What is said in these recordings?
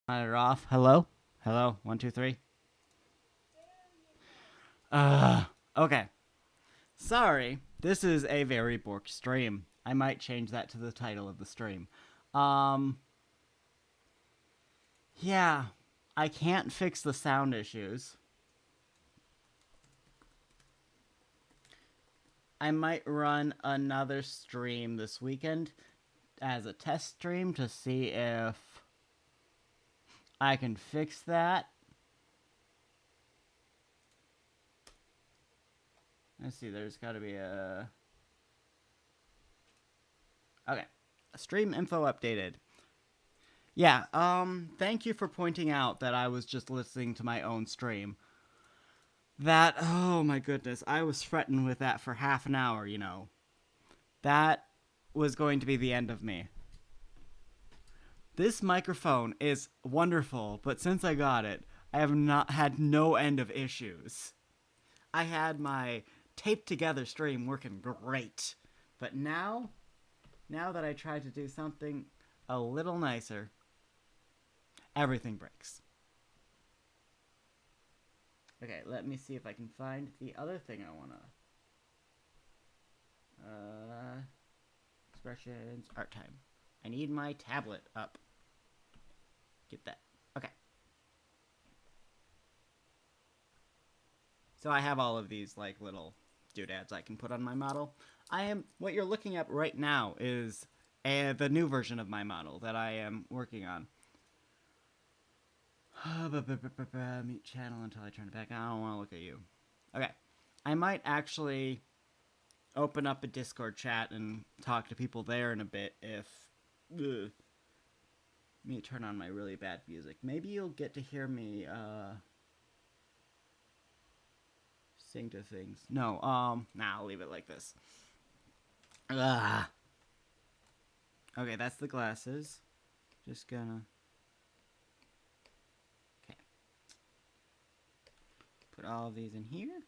Monitor off. Hello? Hello? One, two, three. Okay. Sorry. This is a very bork stream. I might change that to the title of the stream. Um, yeah. I can't fix the sound issues. I might run another stream this weekend as a test stream to see if I can fix that. Let's see, there's gotta be a... Okay. Stream info updated. Yeah, thank you for pointing out that I was just listening to my own stream. That, oh my goodness, I was fretting with that for half an hour, you know. That was going to be the end of me. This microphone is wonderful, but since I got it, I have not had no end of issues. I had my taped together stream working great, but now that I tried to do something a little nicer, everything breaks. Okay, let me see if I can find the other thing I wanna. Expressions, art time. I need my tablet up. Get that. Okay. So I have all of these like little doodads I can put on my model. What you're looking at right now is the new version of my model that I am working on. Mute channel until I turn it back. I don't want to look at you. Okay. I might actually open up a Discord chat and talk to people there in a bit if... Ugh. Let me turn on my really bad music. Maybe you'll get to hear me, sing to things. No, nah, I'll leave it like this. Ugh. Okay, that's the glasses. Just gonna... Okay. Put all of these in here.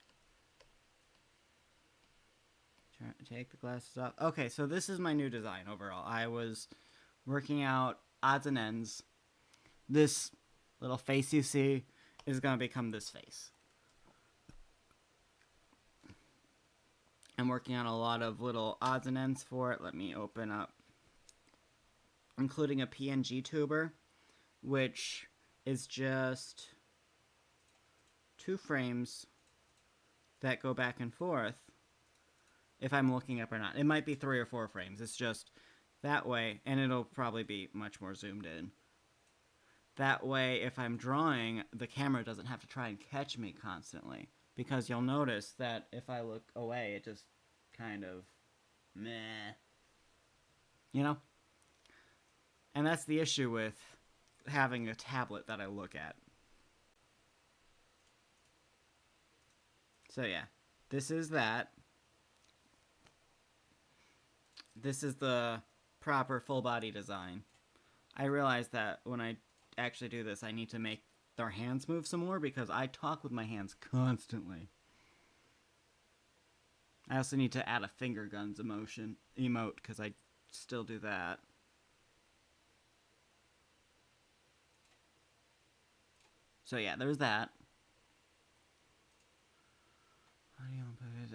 Take the glasses off. Okay, so this is my new design overall. I was working out odds and ends. This little face you see is gonna become this face. I'm working on a lot of little odds and ends for it. Let me open up. Including a PNG tuber, which is just 2 frames that go back and forth if I'm looking up or not. It might be 3 or 4 frames. It's just that way, and it'll probably be much more zoomed in. That way, if I'm drawing, the camera doesn't have to try and catch me constantly. Because you'll notice that if I look away, it just kind of meh. You know? And that's the issue with having a tablet that I look at. So yeah, this is that. This is the proper full body design. I realize that when I actually do this, I need to make their hands move some more because I talk with my hands constantly. I also need to add a finger guns emote because I still do that. So yeah, there's that.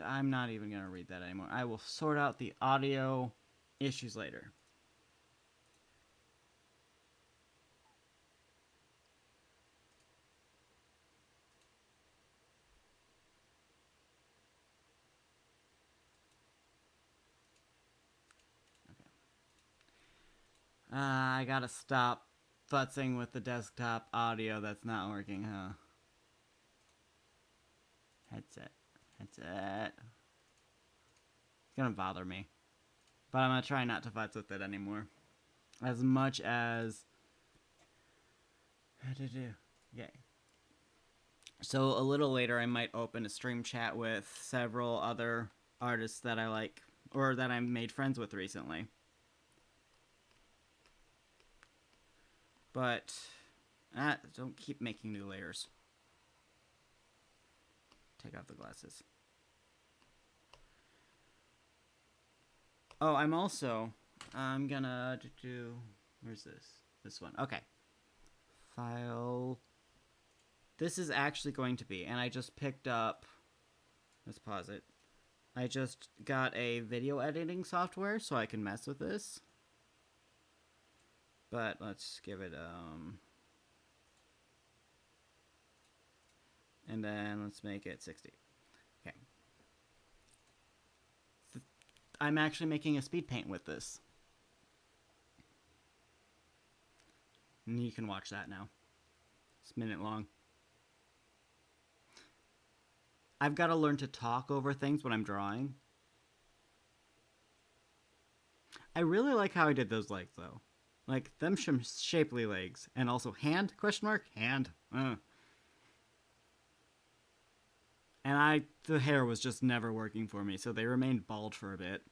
I'm not even going to read that anymore. I will sort out the audio issues later. I gotta stop futzing with the desktop audio that's not working, huh? Headset. It's gonna bother me. But I'm gonna try not to futz with it anymore. As much as... Yay. So a little later I might open a stream chat with several other artists that I like, or that I've made friends with recently. But don't keep making new layers. Take off the glasses. Oh, I'm gonna do... Where's this? This one. Okay. File. This is actually going to be, and I just picked up, let's pause it. I just got a video editing software so I can mess with this. But let's give it, and then let's make it 60. Okay. I'm actually making a speed paint with this. And you can watch that now. It's a minute long. I've got to learn to talk over things when I'm drawing. I really like how I did those legs, though. Like, them shapely legs. And also, hand? Question mark? Hand. And the hair was just never working for me, so they remained bald for a bit.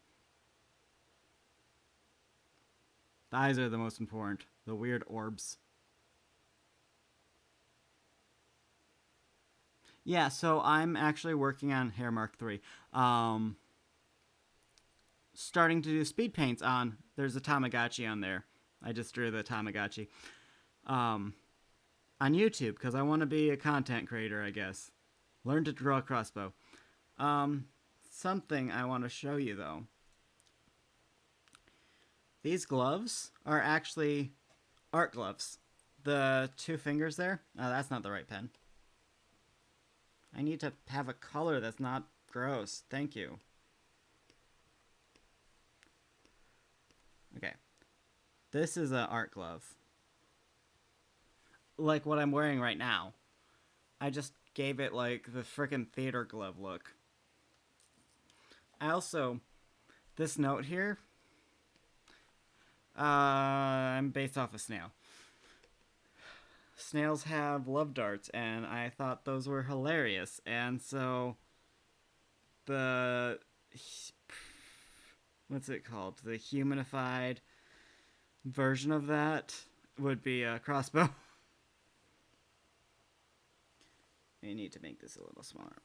The eyes are the most important. The weird orbs. Yeah, so I'm actually working on Hair Mark 3. Starting to do speed paints on. There's a Tamagotchi on there. I just drew the Tamagotchi. On YouTube, because I want to be a content creator, I guess. Learn to draw a crossbow. Something I want to show you, though. These gloves are actually art gloves. The 2 fingers there? Oh, that's not the right pen. I need to have a color that's not gross. Thank you. Okay. This is an art glove. Like what I'm wearing right now. I just gave it like the frickin' theater glove look. I also, this note here, I'm based off a snail. Snails have love darts, and I thought those were hilarious. And so, what's it called? The humanified version of that would be a crossbow. I need to make this a little smaller.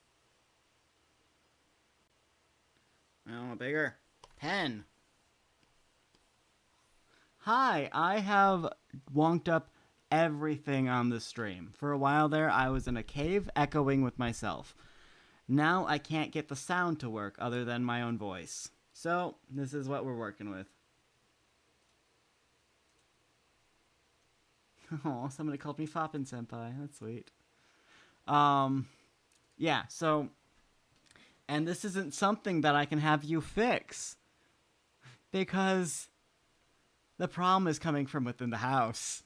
Oh, bigger. Pen. Hi, I have wonked up everything on the stream. For a while there, I was in a cave echoing with myself. Now I can't get the sound to work other than my own voice. So, this is what we're working with. Oh, somebody called me Foppin Senpai. That's sweet. Yeah, so... And this isn't something that I can have you fix. Because... the problem is coming from within the house.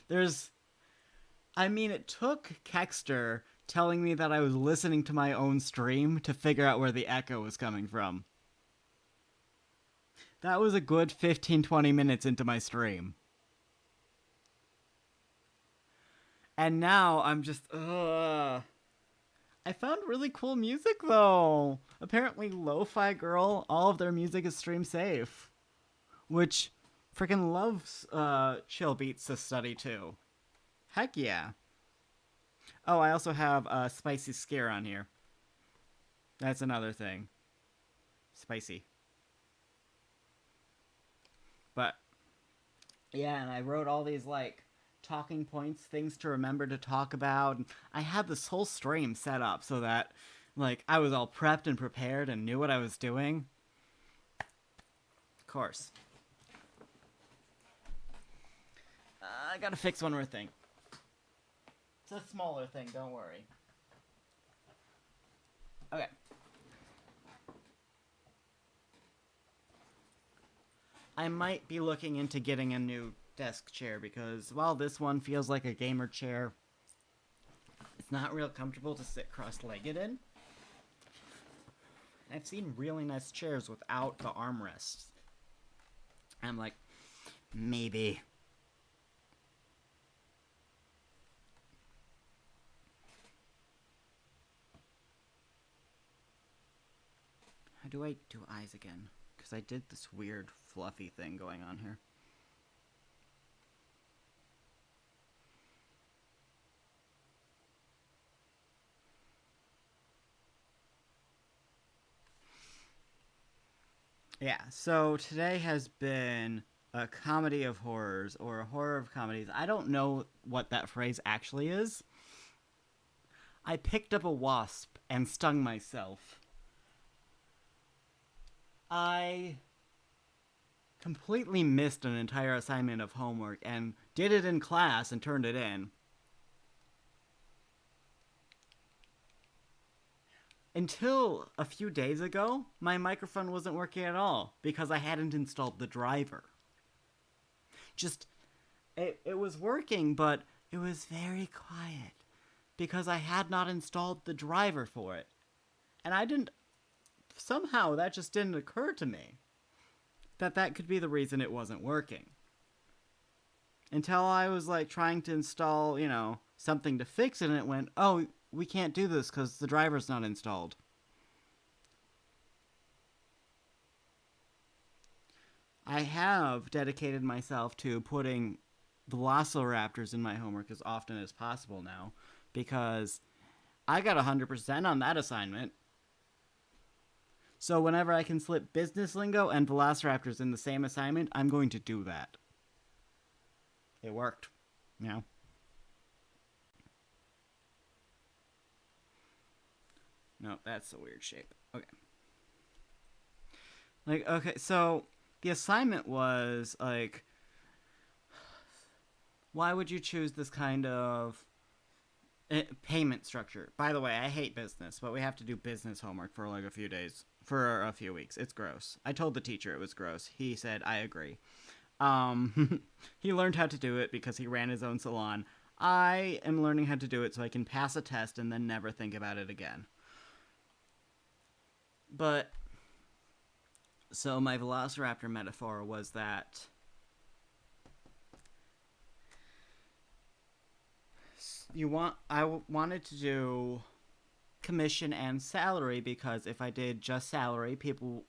It took Kexter telling me that I was listening to my own stream to figure out where the echo was coming from. That was a good 15-20 minutes into my stream. And now I'm just, I found really cool music, though. Apparently, Lo-Fi Girl, all of their music is stream safe. Which... freaking loves chill beats to study too. Heck yeah. Oh, I also have Spicy Scare on here. That's another thing. Spicy. But yeah, and I wrote all these like talking points, things to remember to talk about. And I had this whole stream set up so that like I was all prepped and prepared and knew what I was doing. Of course. I gotta fix one more thing. It's a smaller thing, don't worry. Okay. I might be looking into getting a new desk chair because while this one feels like a gamer chair, it's not real comfortable to sit cross-legged in. I've seen really nice chairs without the armrests. I'm like, maybe. How do I do eyes again? Because I did this weird fluffy thing going on here. Yeah, so today has been a comedy of horrors or a horror of comedies. I don't know what that phrase actually is. I picked up a wasp and stung myself. I completely missed an entire assignment of homework and did it in class and turned it in. Until a few days ago, my microphone wasn't working at all because I hadn't installed the driver. Just, it was working, but it was very quiet because I had not installed the driver for it. And I didn't, somehow that just didn't occur to me that that could be the reason it wasn't working. Until I was like trying to install, something to fix it, and it went, oh, we can't do this because the driver's not installed. I have dedicated myself to putting velociraptors in my homework as often as possible now because I got 100% on that assignment. So whenever I can slip business lingo and velociraptors in the same assignment, I'm going to do that. It worked. No, that's a weird shape. Okay. Okay, so the assignment was why would you choose this kind of payment structure? By the way, I hate business, but we have to do business homework for a few weeks. It's gross. I told the teacher it was gross. He said, I agree. He learned how to do it because he ran his own salon. I am learning how to do it so I can pass a test and then never think about it again. But, so my velociraptor metaphor was that I wanted to do commission and salary because if I did just salary, people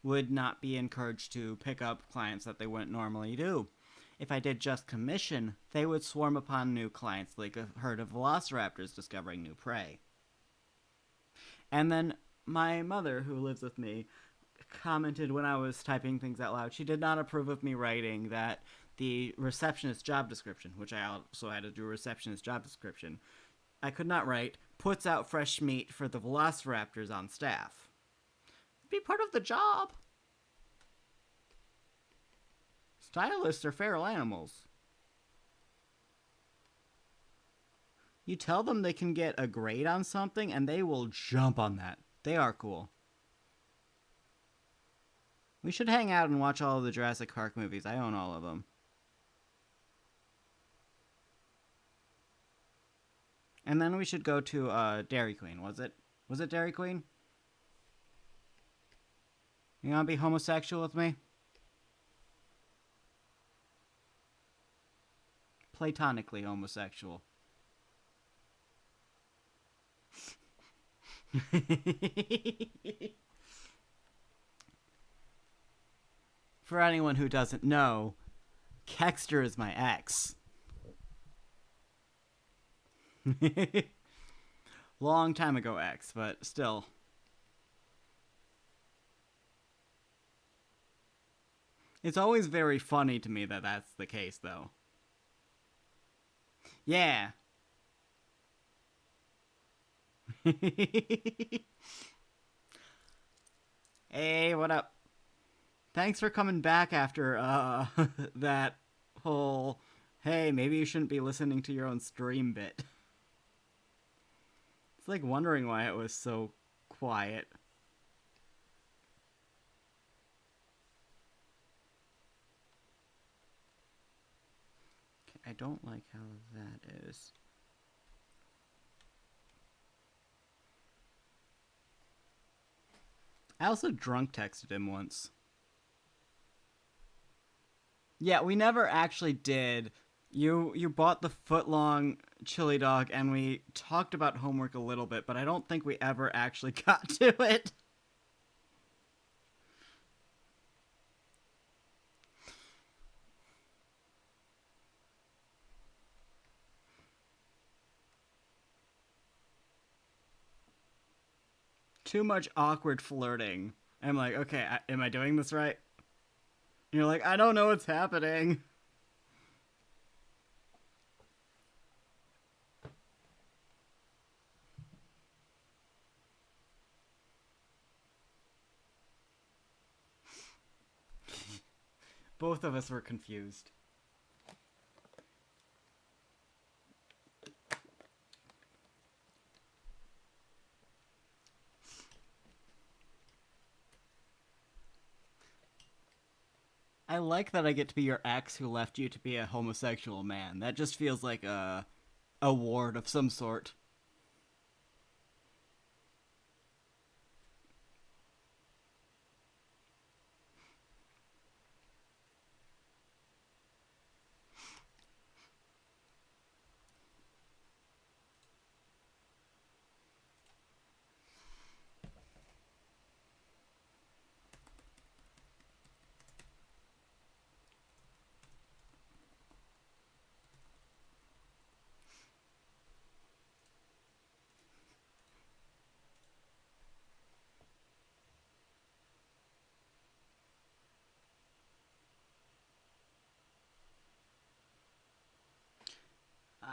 would not be encouraged to pick up clients that they wouldn't normally do. If I did just commission, they would swarm upon new clients like a herd of velociraptors discovering new prey. And then my mother, who lives with me, commented when I was typing things out loud, she did not approve of me writing that the receptionist job description, which I also had to do a receptionist job description, I could not write, puts out fresh meat for the velociraptors on staff. Be part of the job. Stylists are feral animals. You tell them they can get a grade on something and they will jump on that. They are cool. We should hang out and watch all of the Jurassic Park movies. I own all of them. And then we should go to Dairy Queen. Was it Dairy Queen? You wanna be homosexual with me? Platonically homosexual. For anyone who doesn't know, Kexter is my ex. Long time ago ex, but still. It's always very funny to me that that's the case, though. Yeah. Hey, what up? Thanks for coming back after that whole hey, maybe you shouldn't be listening to your own stream bit. It's like wondering why it was so quiet. Okay, I don't like how that is. I also drunk texted him once. Yeah, we never actually did. You bought the foot-long chili dog, and we talked about homework a little bit, but I don't think we ever actually got to it. Too much awkward flirting. I'm like, okay, am I doing this right? You're like, I don't know what's happening. Both of us were confused. I like that I get to be your ex who left you to be a homosexual man. That just feels like a award of some sort.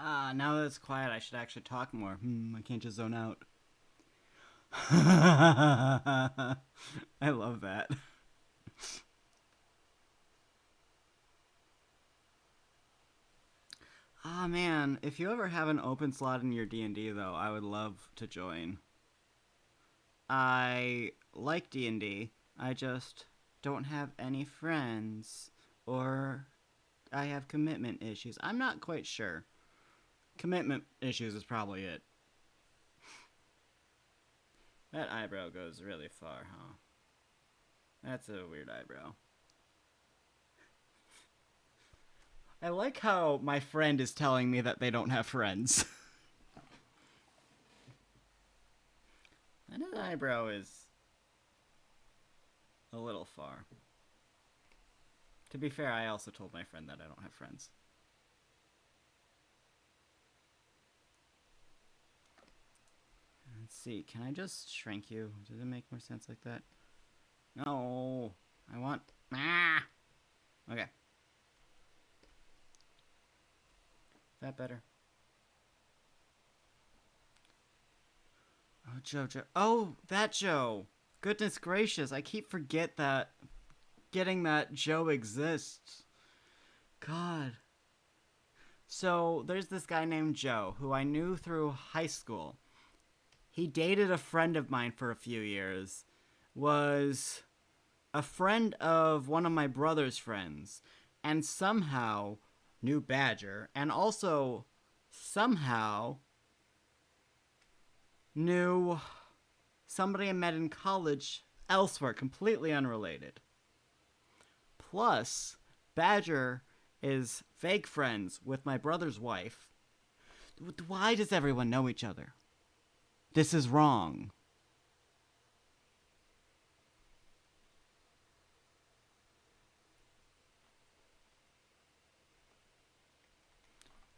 Ah, now that it's quiet, I should actually talk more. I can't just zone out. I love that. Ah, man, if you ever have an open slot in your D&D though, I would love to join. I like D&D. I just don't have any friends or I have commitment issues. I'm not quite sure. Commitment issues is probably it. That eyebrow goes really far, huh? That's a weird eyebrow. I like how my friend is telling me that they don't have friends. That eyebrow is a little far. To be fair, I also told my friend that I don't have friends. Let's see, can I just shrink you? Does it make more sense like that? No, I want... Ah! Okay. That better? Oh, Joe. Oh, that Joe! Goodness gracious, I keep forgetting that Joe exists. God. So, there's this guy named Joe, who I knew through high school. He dated a friend of mine for a few years. Was a friend of one of my brother's friends. And somehow knew Badger. And also, somehow, knew somebody I met in college elsewhere, completely unrelated. Plus, Badger is fake friends with my brother's wife. Why does everyone know each other? This is wrong.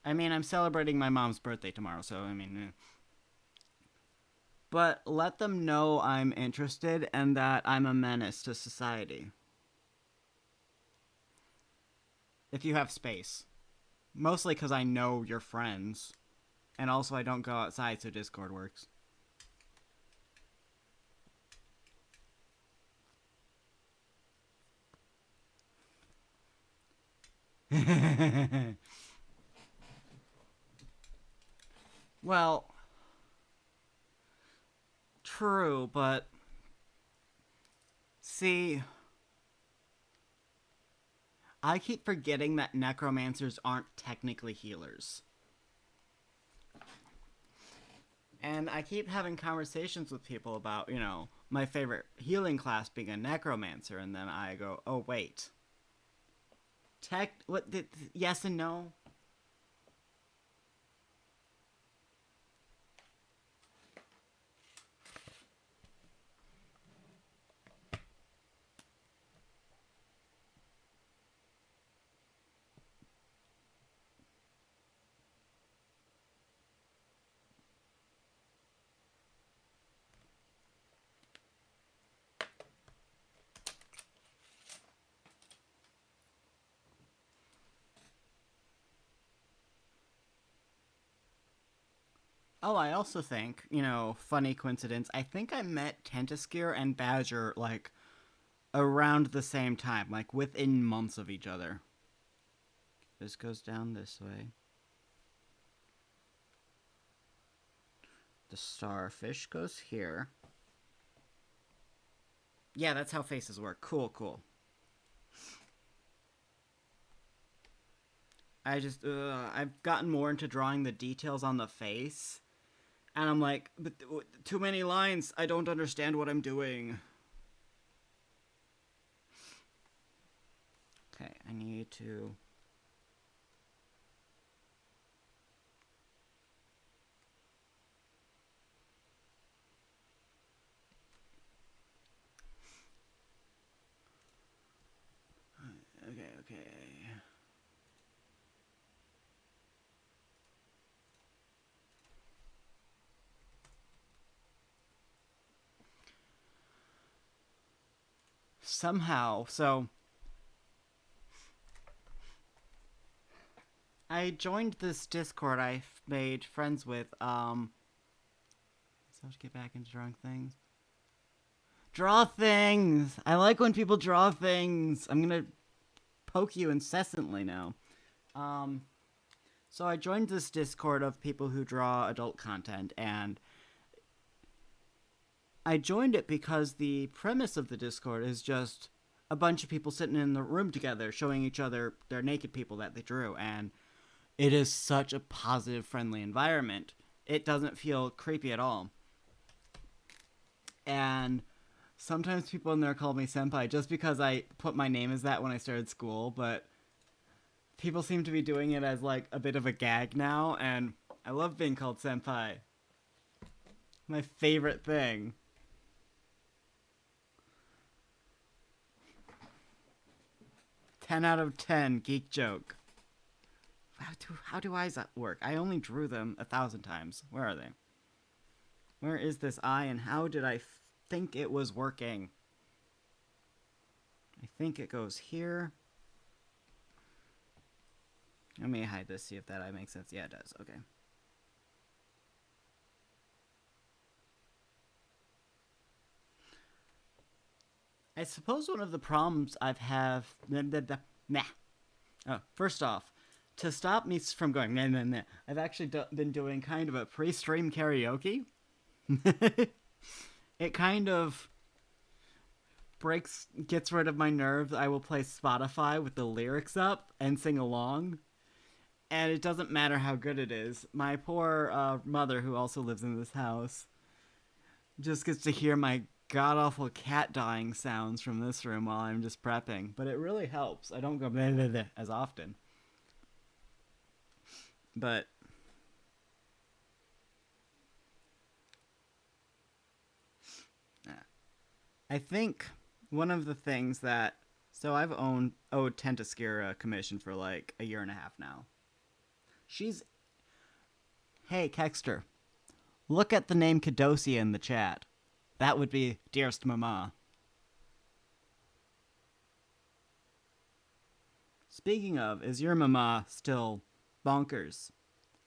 I mean, I'm celebrating my mom's birthday tomorrow, so I mean... But let them know I'm interested and that I'm a menace to society. If you have space. Mostly because I know your friends. And also I don't go outside, so Discord works. Well, true, but... See... I keep forgetting that necromancers aren't technically healers. And I keep having conversations with people about, my favorite healing class being a necromancer, and then I go, oh, wait. Yes and no? Oh, I also think, funny coincidence, I think I met Tentaskir and Badger, like, around the same time, like, within months of each other. This goes down this way. The starfish goes here. Yeah, that's how faces work. Cool, cool. I've gotten more into drawing the details on the face. And I'm like, but too many lines. I don't understand what I'm doing. Okay, I need to... Okay. Somehow, so... I joined this Discord I've made friends with, so to get back into drawing things. Draw things! I like when people draw things! I'm gonna poke you incessantly now. So I joined this Discord of people who draw adult content, and I joined it because the premise of the Discord is just a bunch of people sitting in the room together showing each other their naked people that they drew, and it is such a positive, friendly environment. It doesn't feel creepy at all. And sometimes people in there call me senpai just because I put my name as that when I started school, but people seem to be doing it as like a bit of a gag now, and I love being called senpai. My favorite thing. Ten out of 10 geek joke. How do eyes work? I only drew them 1,000 times. Where are they? Where is this eye, and how did I think it was working? I think it goes here. Let me hide this, see if that eye makes sense. Yeah, it does. Okay. I suppose one of the problems I've have... Nah. Oh, first off, to stop me from going nah, I've actually been doing kind of a pre-stream karaoke. It kind of gets rid of my nerves. I will play Spotify with the lyrics up and sing along. And it doesn't matter how good it is. My poor mother, who also lives in this house, just gets to hear my god-awful cat dying sounds from this room while I'm just prepping. But it really helps. I don't go blah, blah, blah as often. But I think one of the things that... So I've owed Tentaskir a commission for like a year and a half now. She's... Hey, Kexter. Look at the name Kadosia in the chat. That would be Dearest Mama. Speaking of, is your mama still bonkers?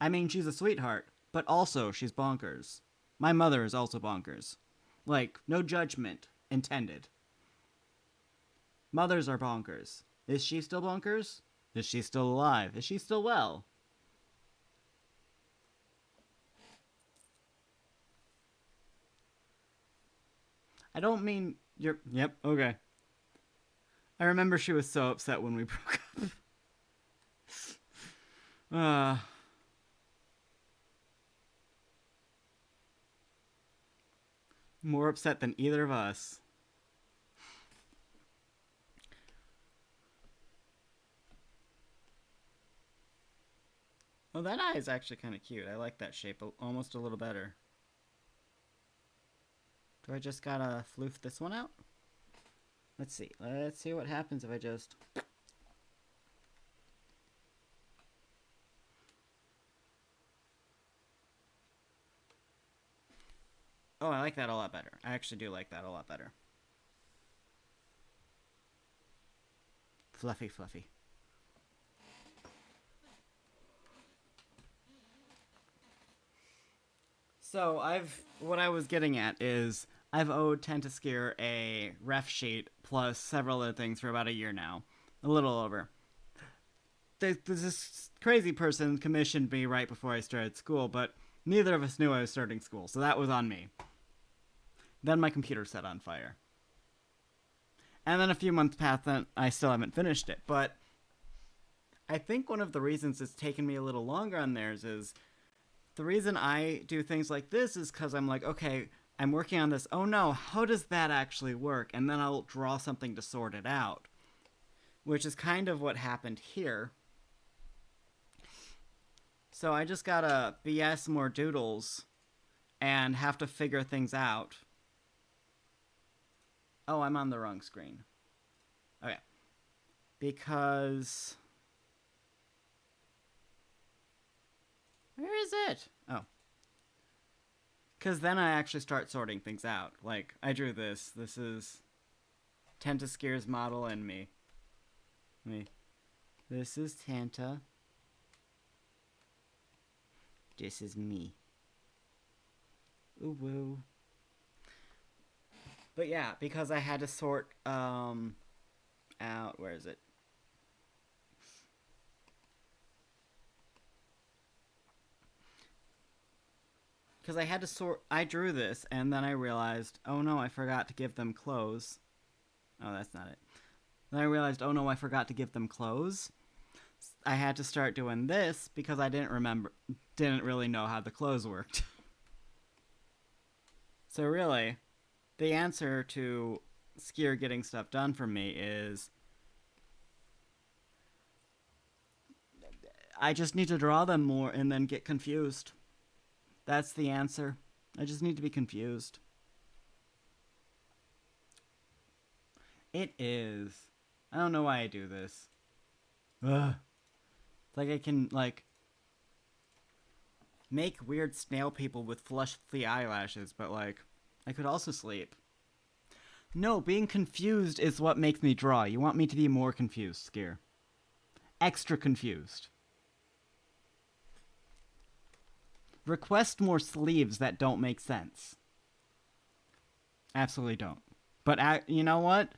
I mean, she's a sweetheart, but also she's bonkers. My mother is also bonkers. Like, no judgment intended. Mothers are bonkers. Is she still bonkers? Is she still alive? Is she still well? I don't mean you're... Yep, okay. I remember she was so upset when we broke up. More upset than either of us. Oh, that eye is actually kind of cute. I like that shape almost a little better. Do I just gotta floof this one out? Let's see. Let's see what happens if I just... Oh, I like that a lot better. I actually do like that a lot better. Fluffy, fluffy. So what I was getting at is I've owed Tentaskier a ref sheet plus several other things for about a year now, a little over. There's this crazy person commissioned me right before I started school, but neither of us knew I was starting school, so that was on me. Then my computer set on fire. And then a few months passed, and I still haven't finished it. But I think one of the reasons it's taken me a little longer on theirs is the reason I do things like this is because I'm like, okay, I'm working on this. Oh no, how does that actually work? And then I'll draw something to sort it out, which is kind of what happened here. So I just gotta BS more doodles and have to figure things out. Oh, I'm on the wrong screen. Okay. Because... where is it? Oh. Because then I actually start sorting things out. Like, I drew this. This is Tentaskier's model and me. This is Tanta. This is me. Ooh woo. But yeah, because I had to sort out, where is it? Because I had to sort, I drew this, and then I realized, oh no, I forgot to give them clothes. Oh, that's not it. Then I realized, oh no, I forgot to give them clothes. I had to start doing this because I didn't really know how the clothes worked. So really, the answer to Skier getting stuff done for me is I just need to draw them more and then get confused. That's the answer. I just need to be confused. It is. I don't know why I do this. Ugh. It's like I can, like, make weird snail people with fluffy eyelashes, but, like, I could also sleep. No, being confused is what makes me draw. You want me to be more confused, Skier. Extra confused. Request more sleeves that don't make sense. Absolutely don't. But you know what?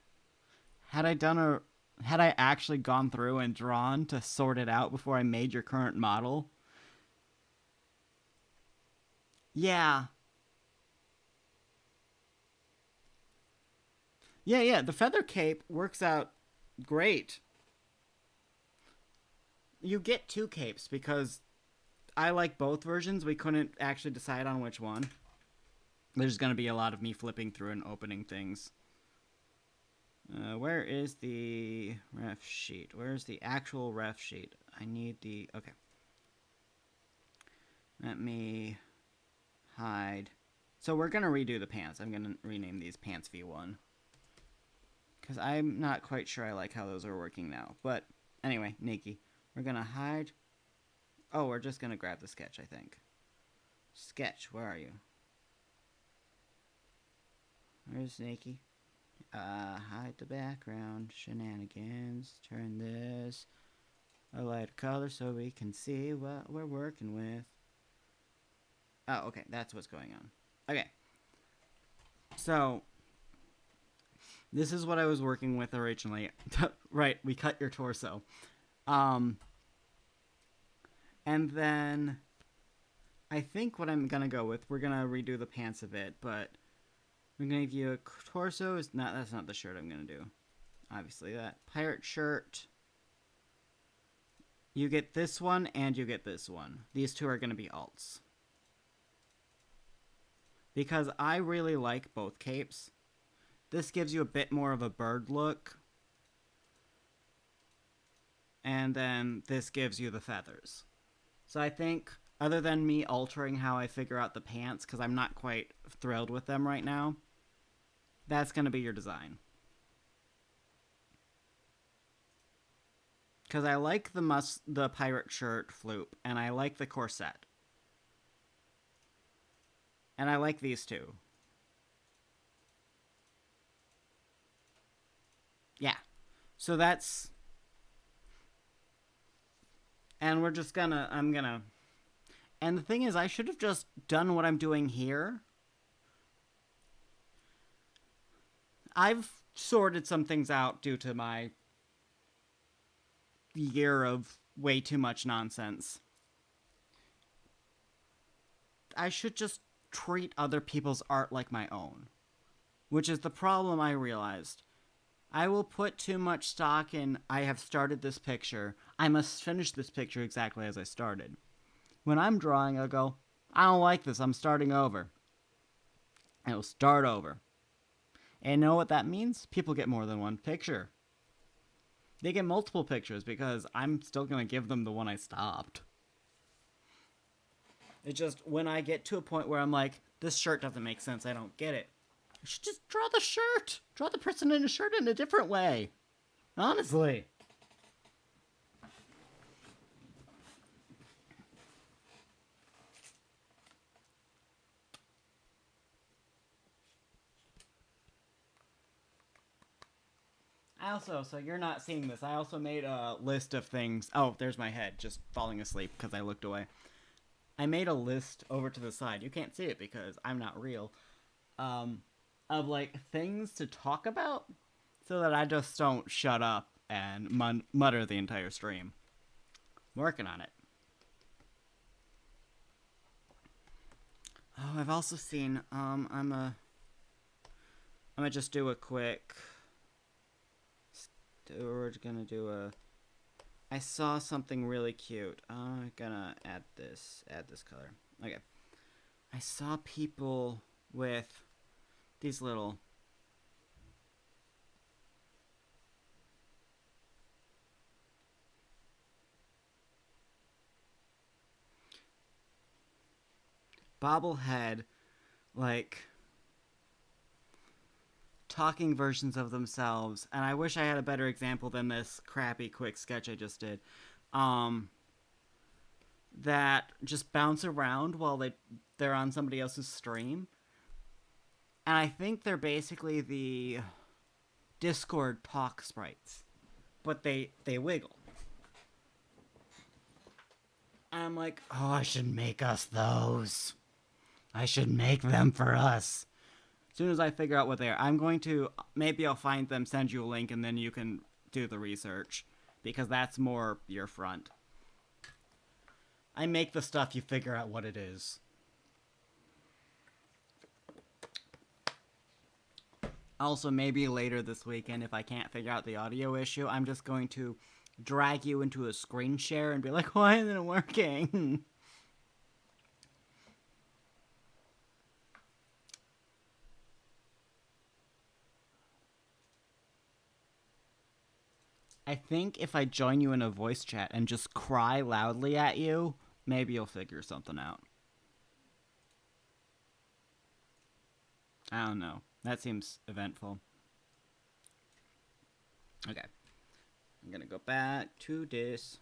Had I actually gone through and drawn to sort it out before I made your current model? Yeah. Yeah, the feather cape works out great. You get two capes because I like both versions. We couldn't actually decide on which one. There's going to be a lot of me flipping through and opening things. Where is the ref sheet? Where's the actual ref sheet? I need the... okay. Let me hide. So we're going to redo the pants. I'm going to rename these Pants V1. Because I'm not quite sure I like how those are working now. But anyway, Nikki. We're going to hide... oh, we're just going to grab the sketch, I think. Sketch, where are you? Where's Nikki? Hide the background. Shenanigans. Turn this a light color so we can see what we're working with. Oh, okay, that's what's going on. Okay. So, this is what I was working with originally. Right, we cut your torso. And then I think what I'm gonna go with, we're gonna redo the pants a bit, but we're gonna give you a torso. That's not the shirt I'm gonna do. Obviously, that pirate shirt. You get this one and you get this one. These two are gonna be alts. Because I really like both capes. This gives you a bit more of a bird look. And then this gives you the feathers. So I think, other than me altering how I figure out the pants, because I'm not quite thrilled with them right now, that's going to be your design. Because I like the pirate shirt floop, and I like the corset. And I like these two. Yeah. So that's... and we're just gonna... And the thing is, I should have just done what I'm doing here. I've sorted some things out due to my year of way too much nonsense. I should just treat other people's art like my own, which is the problem I realized. I will put too much stock in, I have started this picture, I must finish this picture exactly as I started. When I'm drawing, I'll go, I don't like this, I'm starting over. And it'll start over. And you know what that means? People get more than one picture. They get multiple pictures because I'm still going to give them the one I stopped. It's just when I get to a point where I'm like, this shirt doesn't make sense, I don't get it. You should just draw the shirt. Draw the person in a shirt in a different way. Honestly. I also, so you're not seeing this, I also made a list of things. Oh, there's my head just falling asleep because I looked away. I made a list over to the side. You can't see it because I'm not real. Of like things to talk about so that I just don't shut up and mutter the entire stream. I'm working on it. Oh, I've also seen, I'm gonna just do a quick, we're gonna do a, I saw something really cute. I'm gonna add this color. Okay. I saw people with these little bobblehead, like, talking versions of themselves, and I wish I had a better example than this crappy quick sketch I just did, that just bounce around while they're on somebody else's stream. And I think they're basically the Discord talk sprites, but they wiggle. And I'm like, oh, I should make us those. I should make them for us. As soon as I figure out what they are, I'm going to, maybe I'll find them, send you a link, and then you can do the research. Because that's more your front. I make the stuff, you figure out what it is. Also, maybe later this weekend, if I can't figure out the audio issue, I'm just going to drag you into a screen share and be like, why isn't it working? I think if I join you in a voice chat and just cry loudly at you, maybe you'll figure something out. I don't know. That seems eventful. Okay. I'm gonna go back to this.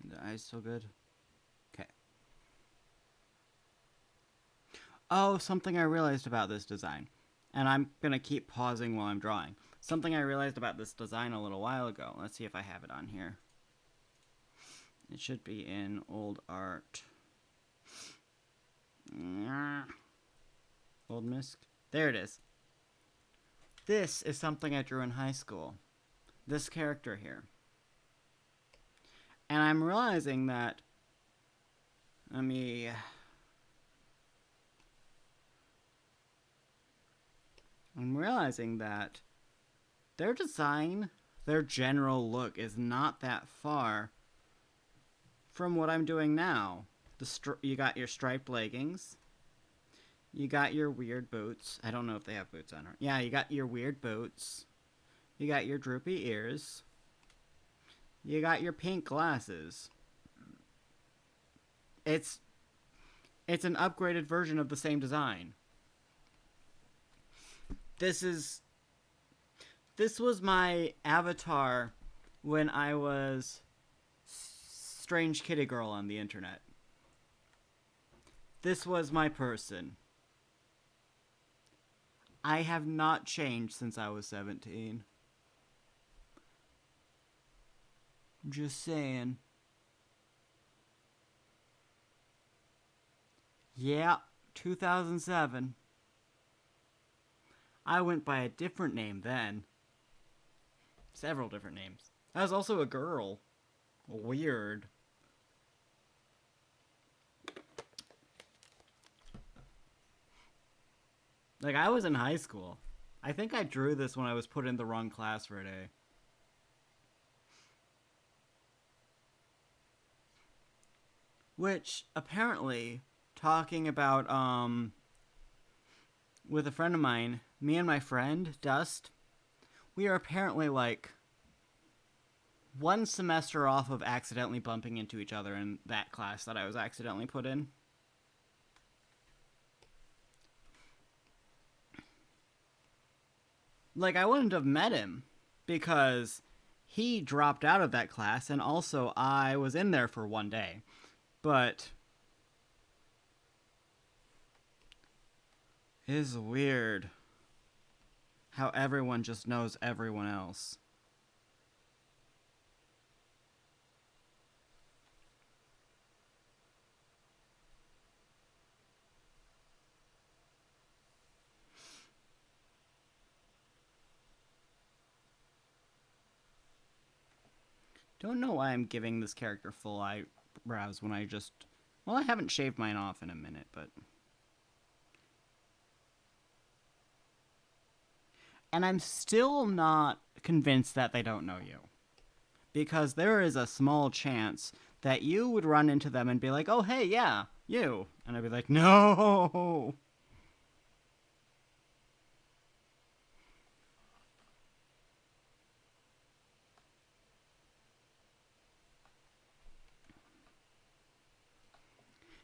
The eyes so good. Okay. Oh, something I realized about this design. And I'm gonna keep pausing while I'm drawing. Something I realized about this design a little while ago. Let's see if I have it on here. It should be in old art. Old misc. There it is. This is something I drew in high school. This character here. And I'm realizing that, I'm realizing that their design, their general look is not that far from what I'm doing now. You got your striped leggings. You got your weird boots. I don't know if they have boots on her. Yeah, you got your weird boots. You got your droopy ears. You got your pink glasses. It's an upgraded version of the same design. This was my avatar when I was strange kitty girl on the internet. This was my person. I have not changed since I was 17. Just saying. Yeah, 2007. I went by a different name then. Several different names. I was also a girl. Weird. Like, I was in high school. I think I drew this when I was put in the wrong class for a day. Which, apparently, talking about, with a friend of mine, me and my friend, Dust, we are apparently, like, one semester off of accidentally bumping into each other in that class that I was accidentally put in. Like, I wouldn't have met him because he dropped out of that class, and also I was in there for one day. But it is weird how everyone just knows everyone else. Don't know why I'm giving this character full eyebrows when I just... Well, I haven't shaved mine off in a minute, but... And I'm still not convinced that they don't know you. Because there is a small chance that you would run into them and be like, oh, hey, yeah, you. And I'd be like, no.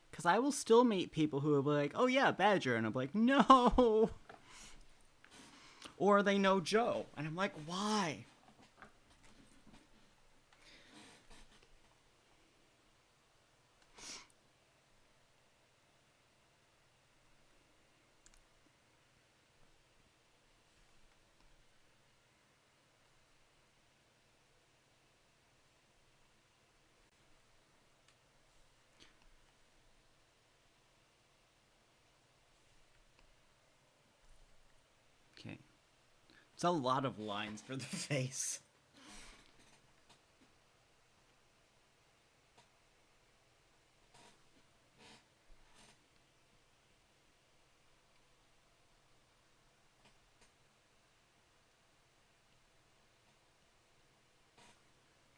Because I will still meet people who will be like, oh, yeah, Badger. And I'm like, no. Or they know Joe. And I'm like, why? Okay. It's a lot of lines for the face.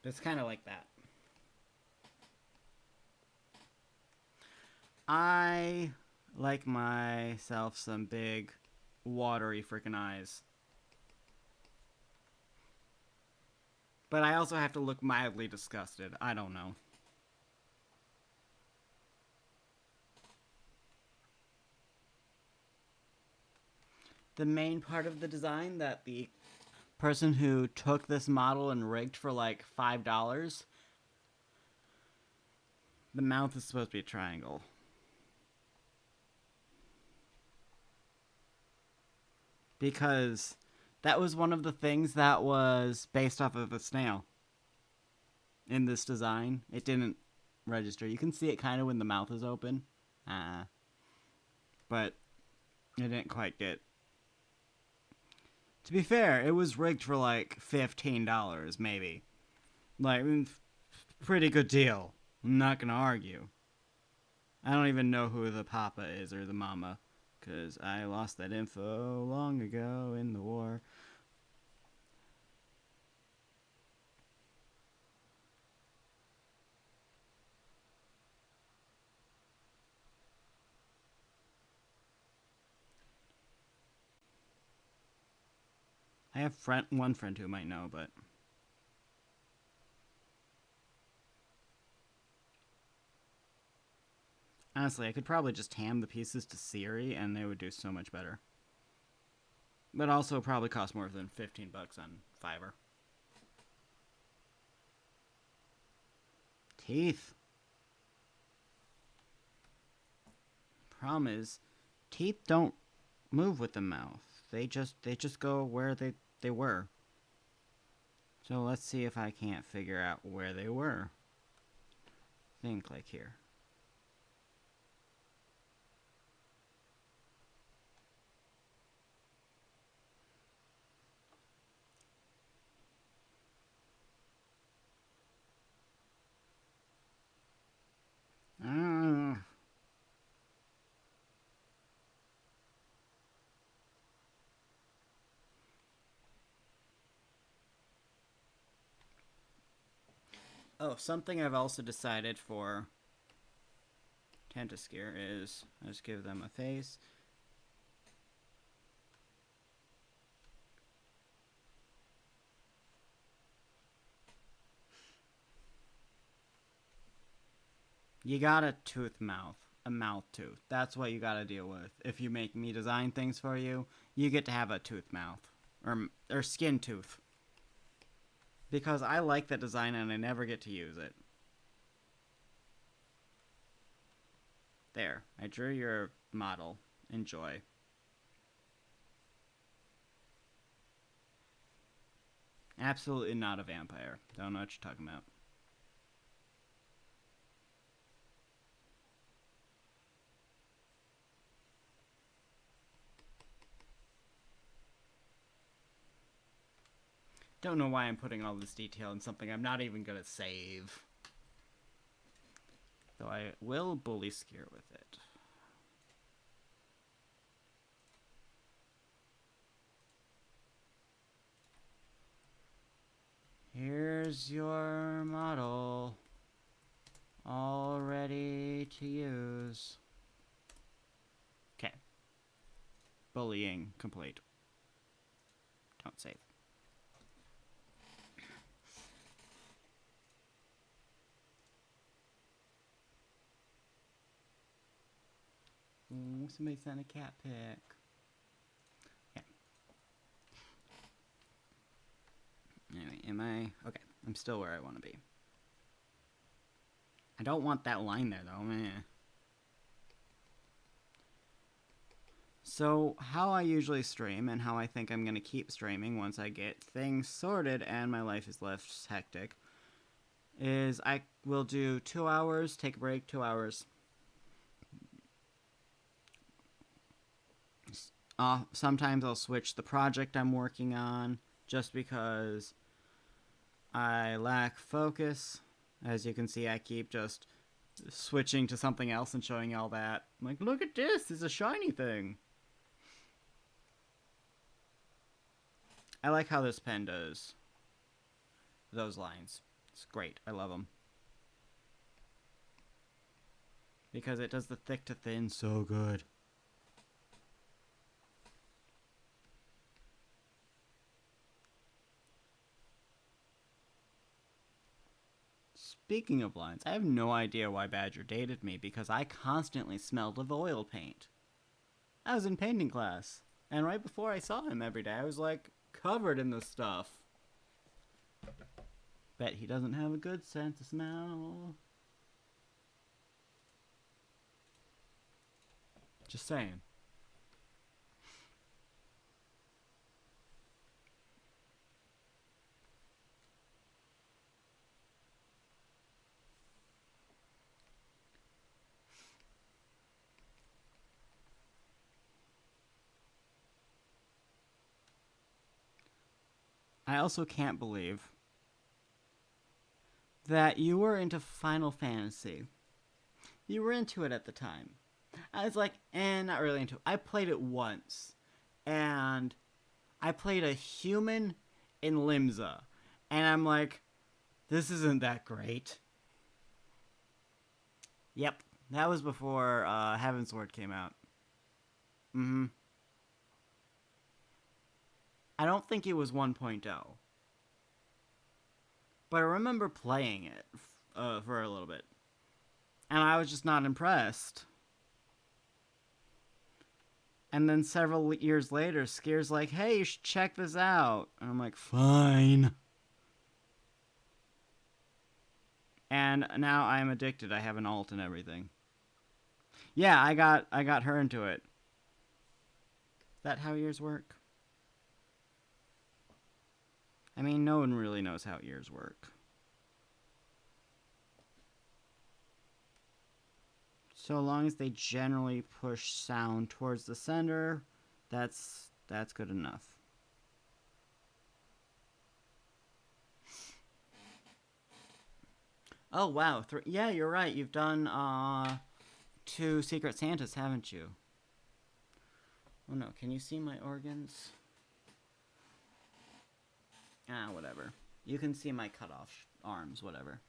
It's kind of like that. I like myself some big, watery freaking eyes. But I also have to look mildly disgusted. I don't know. The main part of the design that the person who took this model and rigged for like $5, the mouth is supposed to be a triangle. Because that was one of the things that was based off of a snail. In this design, it didn't register. You can see it kind of when the mouth is open. But it didn't quite get... To be fair, it was rigged for like $15, maybe. Like, pretty good deal. I'm not gonna argue. I don't even know who the papa is or the mama, because I lost that info long ago in the war. I have one friend who might know, but... Honestly, I could probably just hand the pieces to Siri and they would do so much better. But also probably cost more than $15 on Fiverr. Teeth. Problem is, teeth don't move with the mouth. They just go where they were. So let's see if I can't figure out where they were. Think like here. Uh, oh, something I've also decided for Tentaskir is I just give them a face. You got a tooth mouth. A mouth tooth. That's what you gotta deal with. If you make me design things for you, you get to have a tooth mouth. Or skin tooth. Because I like that design and I never get to use it. There. I drew your model. Enjoy. Absolutely not a vampire. Don't know what you're talking about. Don't know why I'm putting all this detail in something I'm not even gonna save. Though I will bully Skier with it. Here's your model. All ready to use. Okay. Bullying complete. Don't save. Ooh, somebody sent a cat pic. Yeah. Anyway, am I... Okay, I'm still where I want to be. I don't want that line there, though. Meh. So, how I usually stream, and how I think I'm going to keep streaming once I get things sorted and my life is less hectic, is I will do 2 hours, take a break, 2 hours. Sometimes I'll switch the project I'm working on, just because I lack focus. As you can see, I keep just switching to something else and showing all that. I'm like, look at this, it's a shiny thing. I like how this pen does those lines. It's great. I love them. Because it does the thick to thin so good. Speaking of lines, I have no idea why Badger dated me because I constantly smelled of oil paint. I was in painting class, and right before I saw him every day, I was like covered in this stuff. Bet he doesn't have a good sense of smell. Just saying. I also can't believe that you were into Final Fantasy. You were into it at the time. I was like, not really into it. I played it once. And I played a human in Limsa. And I'm like, this isn't that great. Yep. That was before Heavensward came out. Mm-hmm. I don't think it was 1.0. But I remember playing it for a little bit. And I was just not impressed. And then several years later, Skier's like, hey, you should check this out. And I'm like, fine. And now I'm addicted. I have an alt and everything. Yeah, I got her into it. Is that how ears work? I mean, no one really knows how ears work. So long as they generally push sound towards the center, that's good enough. Oh wow, yeah, you're right. You've done 2 Secret Santas, haven't you? Oh no, can you see my organs? Ah, whatever. You can see my cut off arms, whatever.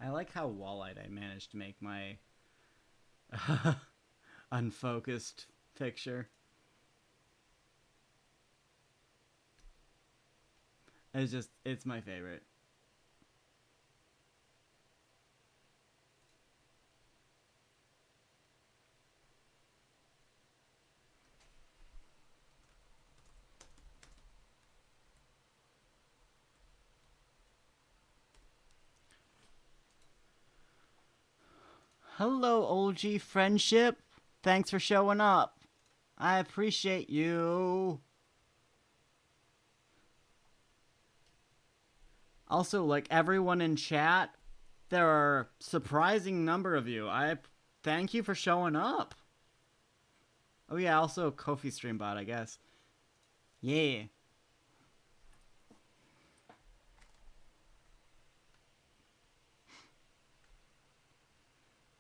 I like how wall-eyed I managed to make my unfocused picture. It's my favorite. Hello, OG friendship. Thanks for showing up. I appreciate you. Also, like everyone in chat, there are a surprising number of you. I thank you for showing up. Oh yeah, also Kofi Streambot, I guess. Yeah.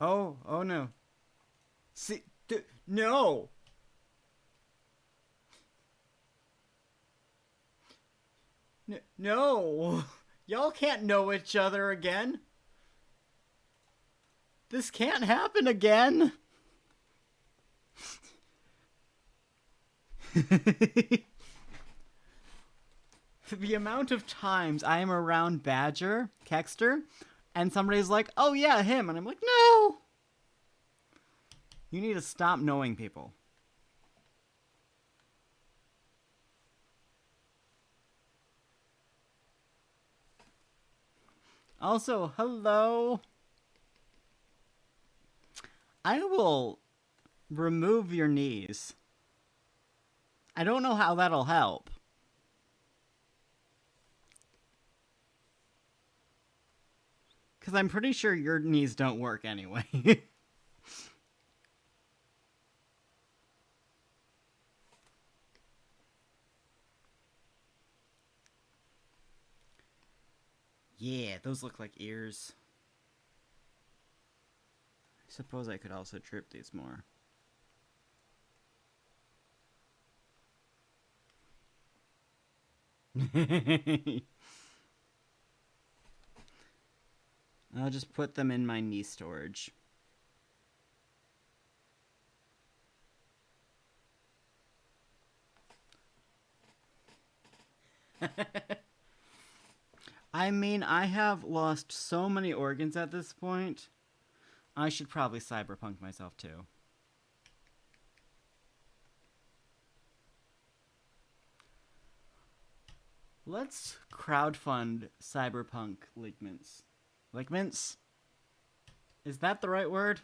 Oh no. See, no. No. Y'all can't know each other again. This can't happen again. The amount of times I am around Badger, Kexter, and somebody's like, oh yeah, him. And I'm like, no. You need to stop knowing people. Also, hello. I will remove your knees. I don't know how that'll help. Because I'm pretty sure your knees don't work anyway. Yeah, those look like ears. I suppose I could also drip these more. I'll just put them in my knee storage. I mean, I have lost so many organs at this point. I should probably cyberpunk myself too. Let's crowdfund cyberpunk ligaments. Ligaments? Is that the right word?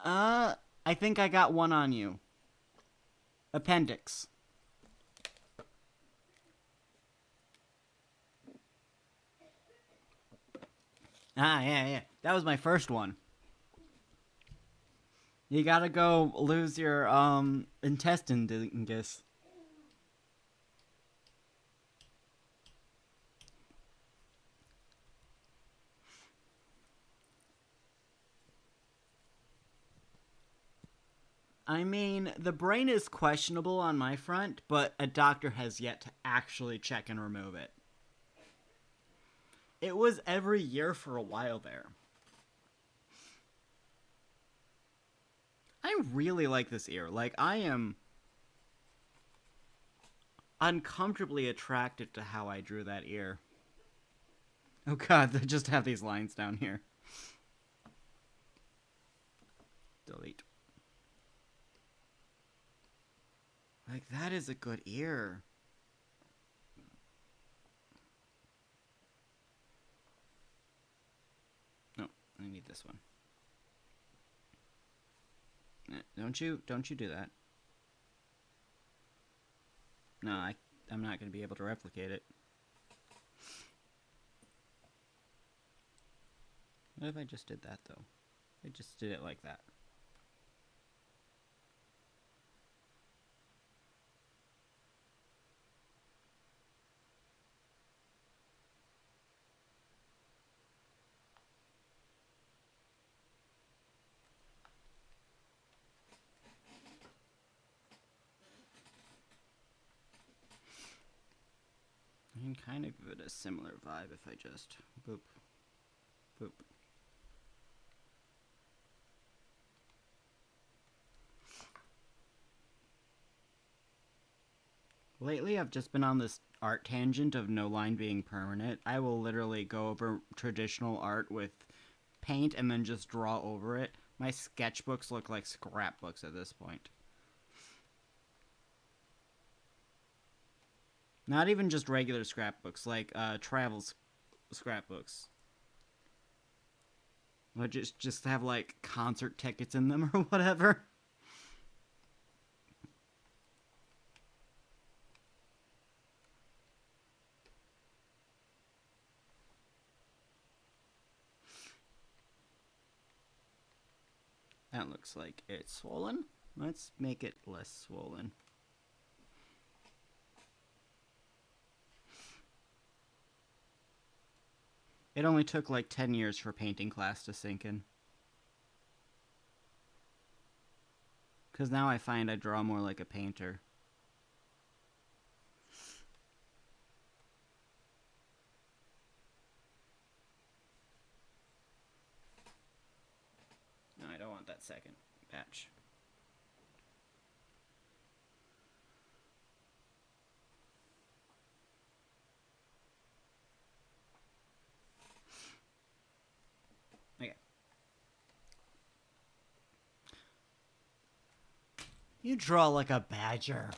I think I got one on you. Appendix. Ah, yeah. That was my first one. You gotta go lose your, intestine, dingus. I mean, the brain is questionable on my front, but a doctor has yet to actually check and remove it. It was every year for a while there. I really like this ear. Like, I am uncomfortably attracted to how I drew that ear. Oh god, they just have these lines down here. Delete. Like, that is a good ear. No, I need this one. Don't you do that. No, I'm not going to be able to replicate it. What if I just did that, though? I just did it like that. I can kind of give it a similar vibe if I just boop, boop. Lately, I've just been on this art tangent of no line being permanent. I will literally go over traditional art with paint and then just draw over it. My sketchbooks look like scrapbooks at this point. Not even just regular scrapbooks, like travel scrapbooks. Or just have like concert tickets in them or whatever. That looks like it's swollen. Let's make it less swollen. It only took like 10 years for painting class to sink in. Because now I find I draw more like a painter. No, I don't want that second patch. Okay. You draw like a badger.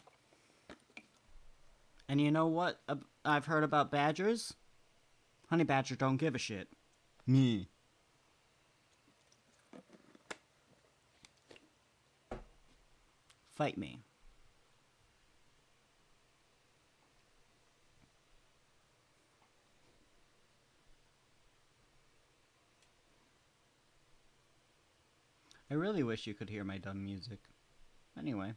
And you know what I've heard about badgers? Honey badger don't give a shit. Me. Fight me. I really wish you could hear my dumb music. Anyway.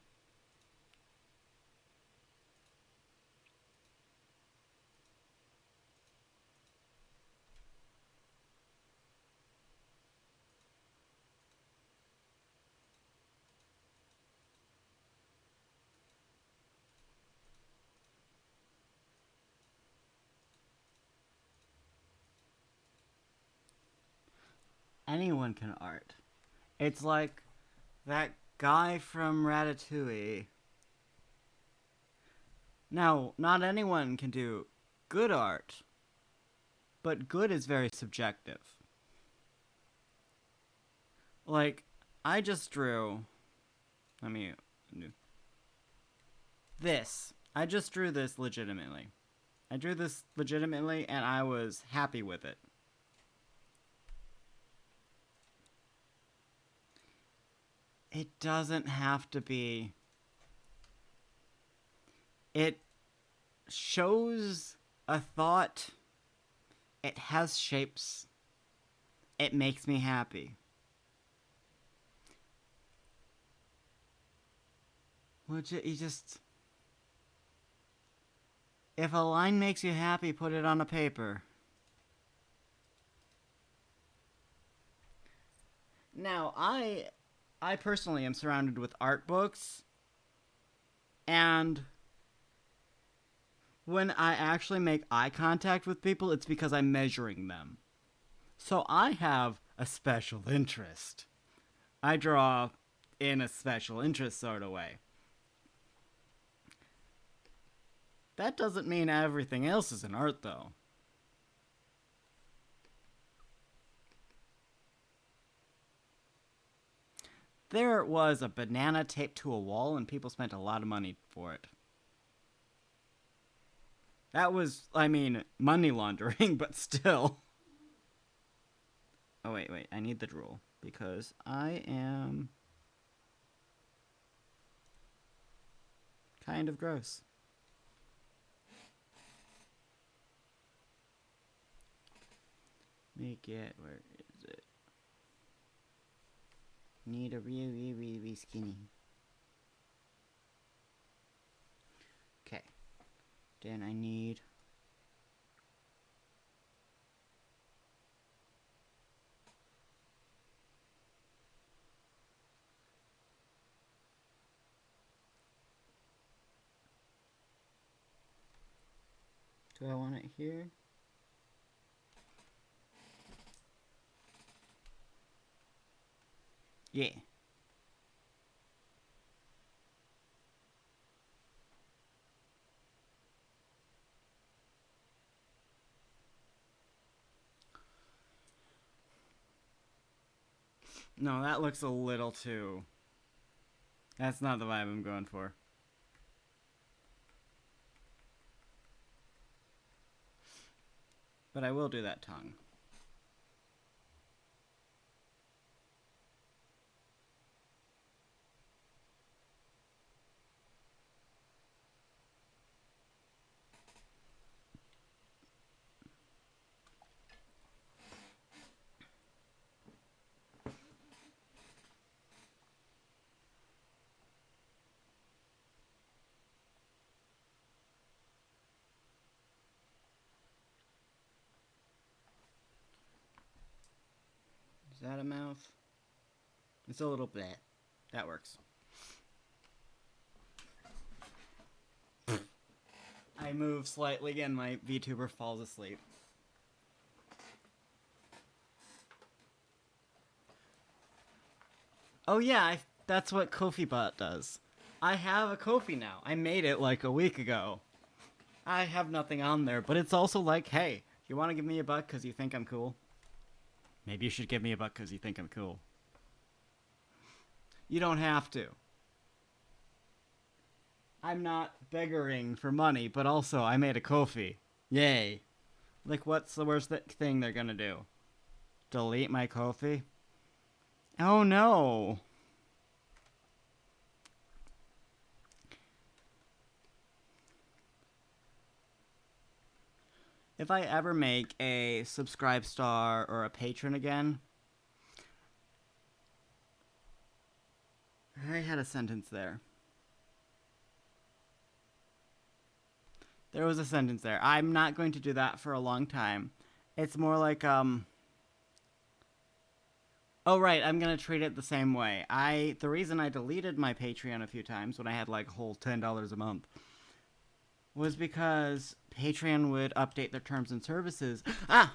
Anyone can art. It's like that guy from Ratatouille. Now, not anyone can do good art, but good is very subjective. Like, I just drew. Let me do this. I just drew this legitimately. I drew this legitimately, and I was happy with it. It doesn't have to be. It shows a thought. It has shapes. It makes me happy. Would you just... If a line makes you happy, put it on a paper. Now, I personally am surrounded with art books, and when I actually make eye contact with people, it's because I'm measuring them. So I have a special interest. I draw in a special interest sort of way. That doesn't mean everything else is an art, though. There was a banana taped to a wall, and people spent a lot of money for it. That was, I mean, money laundering, but still. Oh, wait, I need the drool, because I am kind of gross. Make it, where is it? Need a really skinny. Okay. Then I need... Do I want it here? Yeah. No, that looks a little too... That's not the vibe I'm going for. But I will do that tongue. Is that a mouth? It's a little bit. That works. I move slightly and my VTuber falls asleep. Oh yeah, that's what KofiBot does. I have a Ko-fi now. I made it like a week ago. I have nothing on there, but it's also like, hey, you want to give me a buck because you think I'm cool? Maybe you should give me a buck because you think I'm cool. You don't have to. I'm not begging for money, but also I made a Ko-fi. Yay. Like, what's the worst thing they're gonna do? Delete my Ko-fi? Oh no. If I ever make a subscribe star or a patron again... I had a sentence there. There was a sentence there. I'm not going to do that for a long time. It's more like, Oh, right, I'm gonna treat it the same way. The reason I deleted my Patreon a few times when I had like a whole $10 a month was because Patreon would update their terms and services. Ah!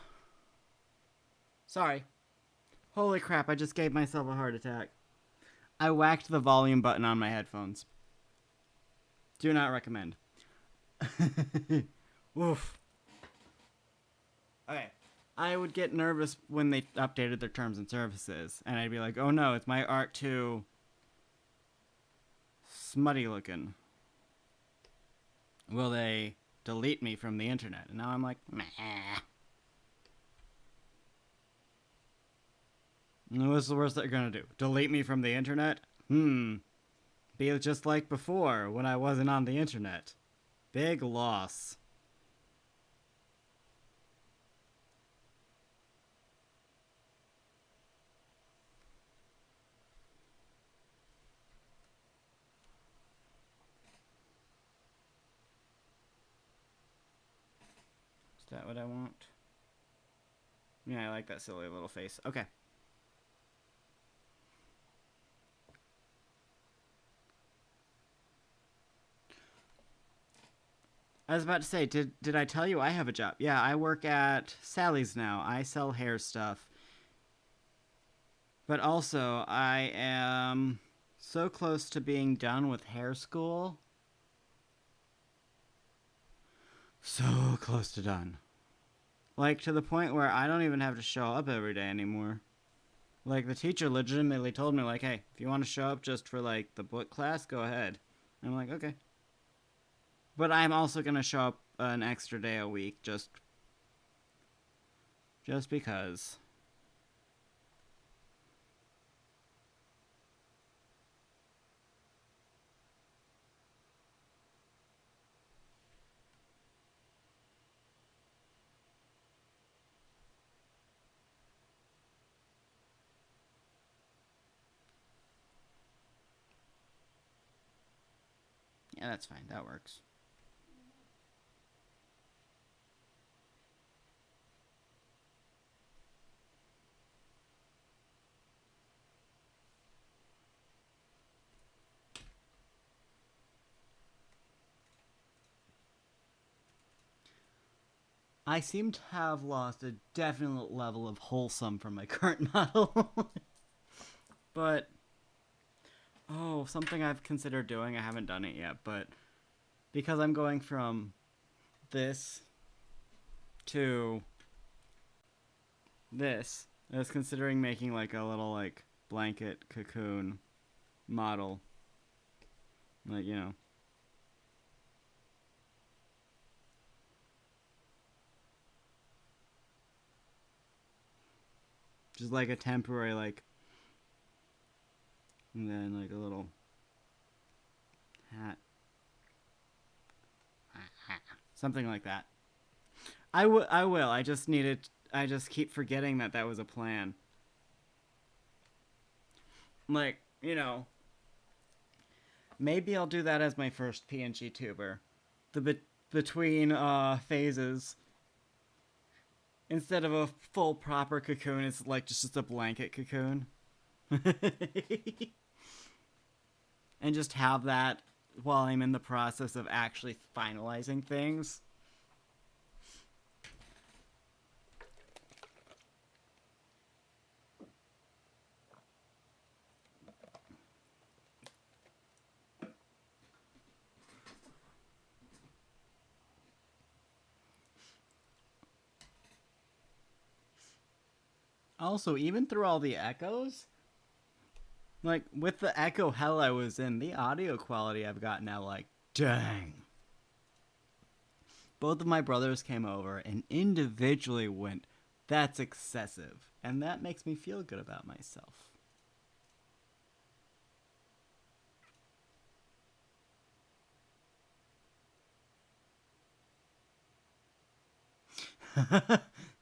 Sorry. Holy crap, I just gave myself a heart attack. I whacked the volume button on my headphones. Do not recommend. Oof. Okay. I would get nervous when they updated their terms and services, and I'd be like, oh no, is my art too smutty looking? Will they delete me from the internet? And now I'm like, meh. What's the worst they're gonna do? Delete me from the internet? Be just like before, when I wasn't on the internet. Big loss. Is that what I want? Yeah, I like that silly little face. Okay. I was about to say, did I tell you I have a job? Yeah, I work at Sally's now. I sell hair stuff. But also, I am So close to being done with hair school. So close to done. Like, to the point where I don't even have to show up every day anymore. Like, the teacher legitimately told me, like, hey, if you want to show up just for, like, the book class, go ahead. And I'm like, okay. But I'm also going to show up an extra day a week just because. Yeah, that's fine. That works. I seem to have lost a definite level of wholesome from my current model. But, oh, something I've considered doing, I haven't done it yet, but because I'm going from this to this, I was considering making like a little like blanket cocoon model. Like, you know. Just like a temporary like, and then like a little hat. Something like that. I will. I just needed. I just keep forgetting that that was a plan. Like, you know, maybe I'll do that as my first PNG tuber. The between phases. Instead of a full proper cocoon, it's like just a blanket cocoon. And just have that while I'm in the process of actually finalizing things. Also, even through all the echoes, like with the echo hell I was in, the audio quality I've got now, like, dang. Both of my brothers came over and individually went, that's excessive. And that makes me feel good about myself.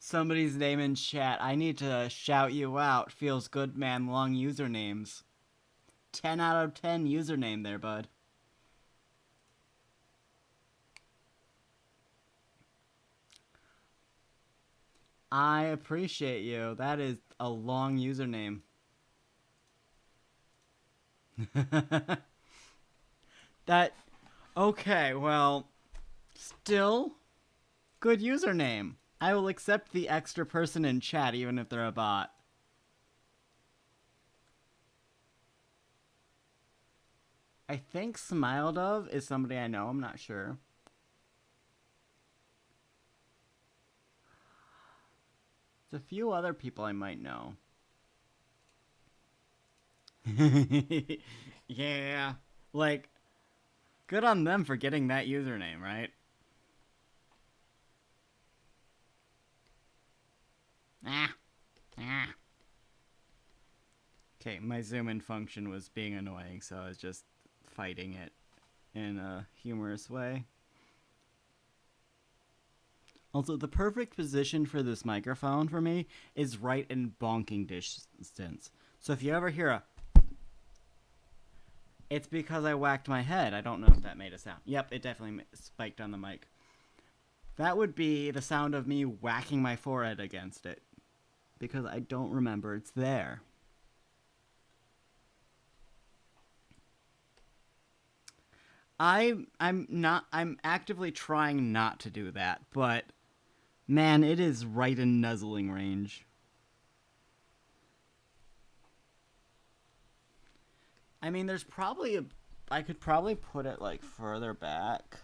Somebody's name in chat. I need to shout you out. Feels good, man. Long usernames. 10 out of 10 username there, bud. I appreciate you. That is a long username. That. Okay, well. Still. Good username. I will accept the extra person in chat even if they're a bot. I think Smile Dove is somebody I know. I'm not sure. There's a few other people I might know. Yeah. Like, good on them for getting that username, right? Ah. Ah. Okay, my zoom in function was being annoying, so I was just fighting it in a humorous way. Also, the perfect position for this microphone for me is right in bonking distance. So if you ever hear a... It's because I whacked my head. I don't know if that made a sound. Yep, it definitely spiked on the mic. That would be the sound of me whacking my forehead against it. Because I don't remember it's there. I'm actively trying not to do that, but man, it is right in nuzzling range. I mean, there's probably a. I could probably put it like further back.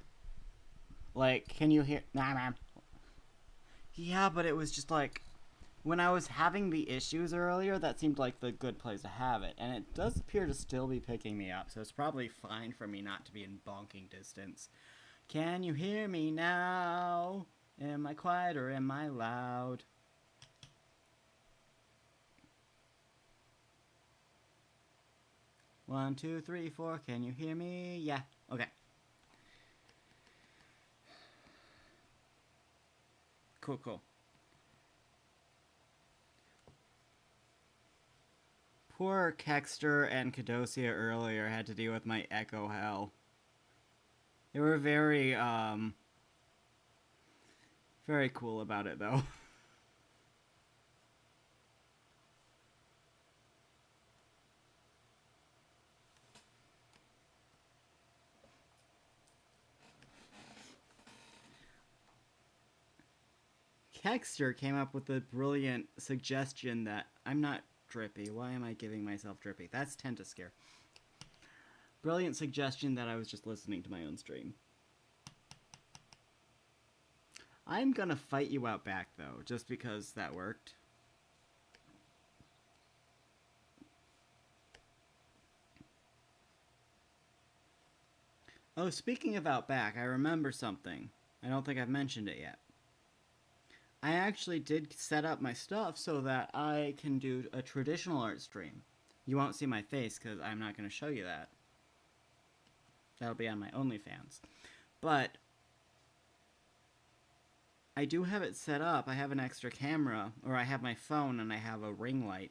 Like, can you hear? Nah, man. Yeah, but it was just like when I was having the issues earlier, that seemed like the good place to have it, and it does appear to still be picking me up, so it's probably fine for me not to be in bonking distance. Can you hear me now? Am I quiet or am I loud? One, two, three, four. Can you hear me? Yeah. Okay. Cool, cool. Poor Kexter and Cadocia earlier had to deal with my echo hell. They were very cool about it, though. Kexter came up with the brilliant suggestion that I'm not drippy. Why am I giving myself drippy? That's Tentascare. Brilliant suggestion that I was just listening to my own stream. I'm gonna fight you out back, though, just because that worked. Oh, speaking of Outback, I remember something. I don't think I've mentioned it yet. I actually did set up my stuff so that I can do a traditional art stream. You won't see my face because I'm not going to show you that. That'll be on my OnlyFans. But I do have it set up. I have an extra camera, or I have my phone and I have a ring light.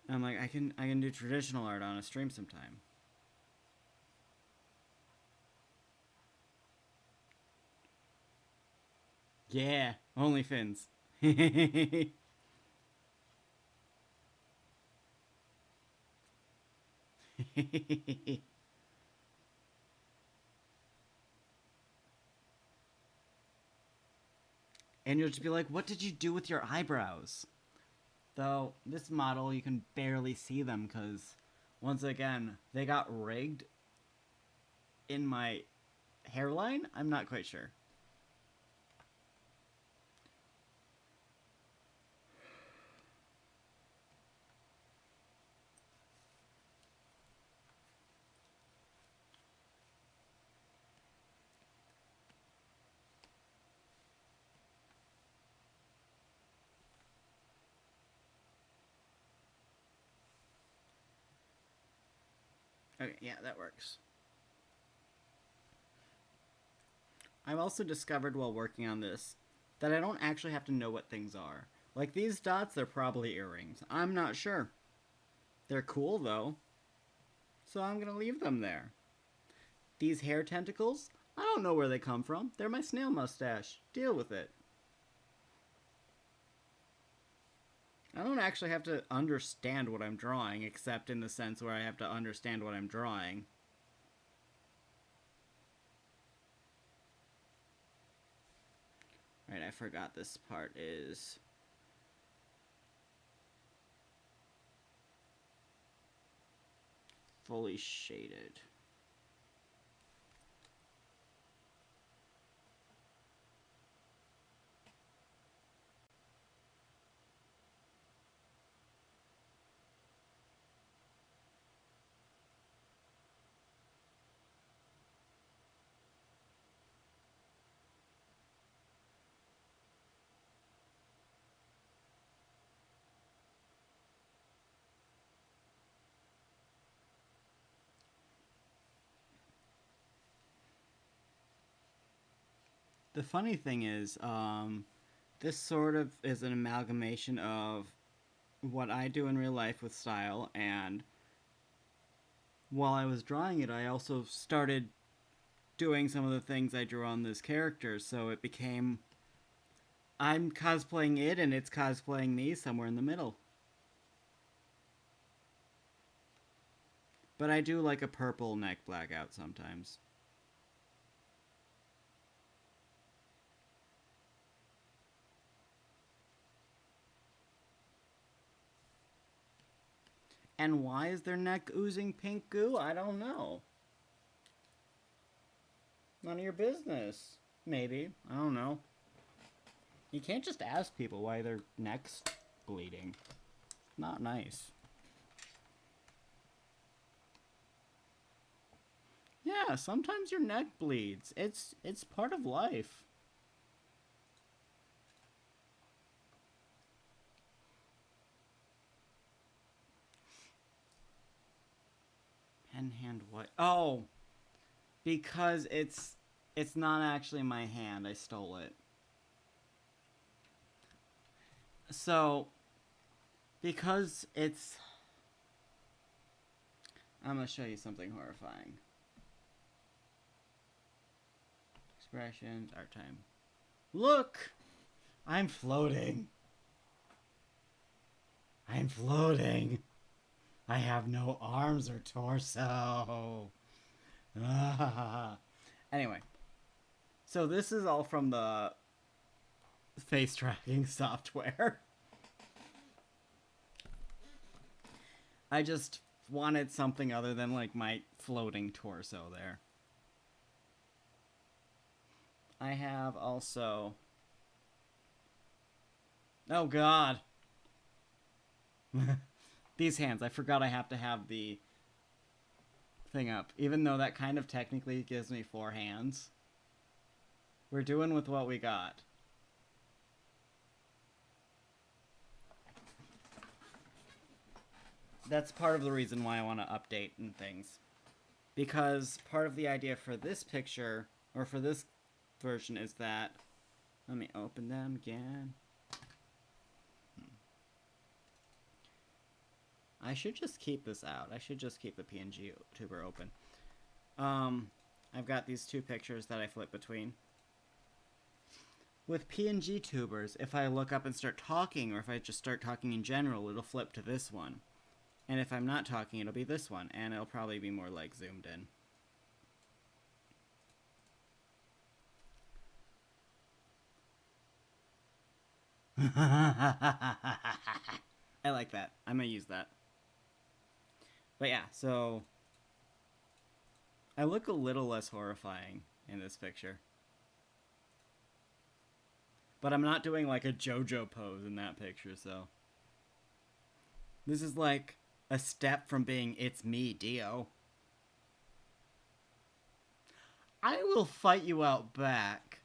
And I'm like, I can do traditional art on a stream sometime. Yeah, OnlyFans. And you'll just be like, what did you do with your eyebrows? Though, this model, you can barely see them because, once again, they got rigged in my hairline? I'm not quite sure. Okay, yeah, that works. I've also discovered while working on this that I don't actually have to know what things are. Like these dots, they're probably earrings. I'm not sure. They're cool though, so I'm gonna leave them there. These hair tentacles, I don't know where they come from. They're my snail mustache. Deal with it. I don't actually have to understand what I'm drawing, except in the sense where I have to understand what I'm drawing. Right, I forgot this part is fully shaded. The funny thing is, this sort of is an amalgamation of what I do in real life with style, and while I was drawing it, I also started doing some of the things I drew on this character, so it became I'm cosplaying it and it's cosplaying me somewhere in the middle. But I do like a purple neck blackout sometimes. And why is their neck oozing pink goo? I don't know. None of your business. Maybe. I don't know. You can't just ask people why their neck's bleeding. Not nice. Yeah, sometimes your neck bleeds. It's part of life. Pen hand what? Oh, because it's not actually my hand. I stole it. So, because it's... I'm going to show you something horrifying. Expressions, art time. Look! I'm floating. I'm floating. I have no arms or torso. Anyway. So this is all from the face tracking software. I just wanted something other than like my floating torso there. I have also... Oh god. These hands. I forgot I have to have the thing up. Even though that kind of technically gives me 4 hands. We're doing with what we got. That's part of the reason why I want to update and things. Because part of the idea for this picture, or for this version, is that... Let me open them again. I should just keep this out. I should just keep the PNG tuber open. I've got these 2 pictures that I flip between. With PNG tubers, if I look up and start talking, or if I just start talking in general, it'll flip to this one. And if I'm not talking, it'll be this one, and it'll probably be more like zoomed in. I like that. I'm gonna use that. But yeah, so... I look a little less horrifying in this picture. But I'm not doing like a JoJo pose in that picture, so... This is like a step from being It's Me, Dio. I will fight you out back.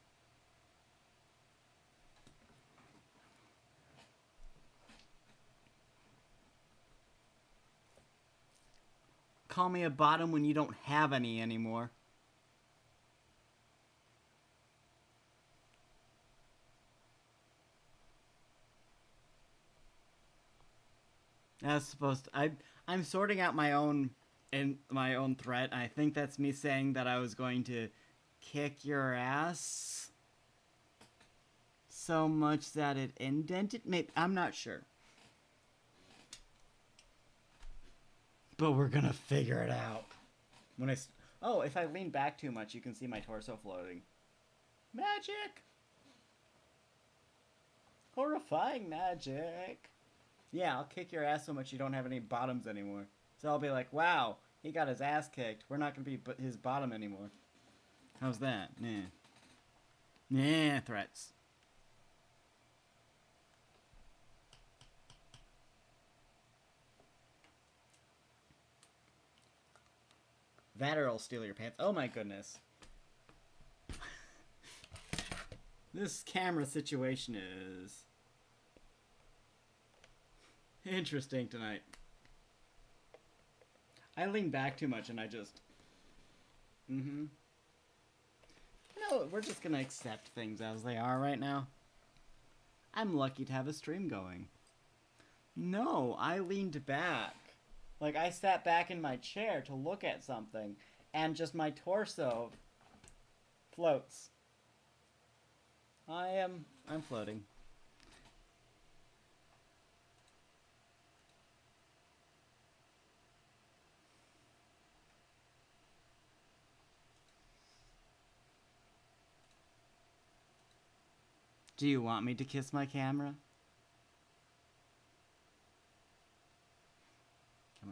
Call me a bottom when you don't have any anymore. That's supposed to... I'm sorting out my own threat. I think that's me saying that I was going to kick your ass so much that it indented. Maybe, I'm not sure. But we're gonna figure it out. Oh, if I lean back too much, you can see my torso floating. Magic! Horrifying magic. Yeah, I'll kick your ass so much you don't have any bottoms anymore. So I'll be like, wow, he got his ass kicked. We're not going to be his bottom anymore. How's that? Nah. Nah, threats. That or I'll steal your pants. Oh my goodness. This camera situation is... interesting tonight. I lean back too much and I just... No, we're just gonna accept things as they are right now. I'm lucky to have a stream going. No, I leaned back. Like, I sat back in my chair to look at something, and just my torso floats. I'm floating. Do you want me to kiss my camera? Come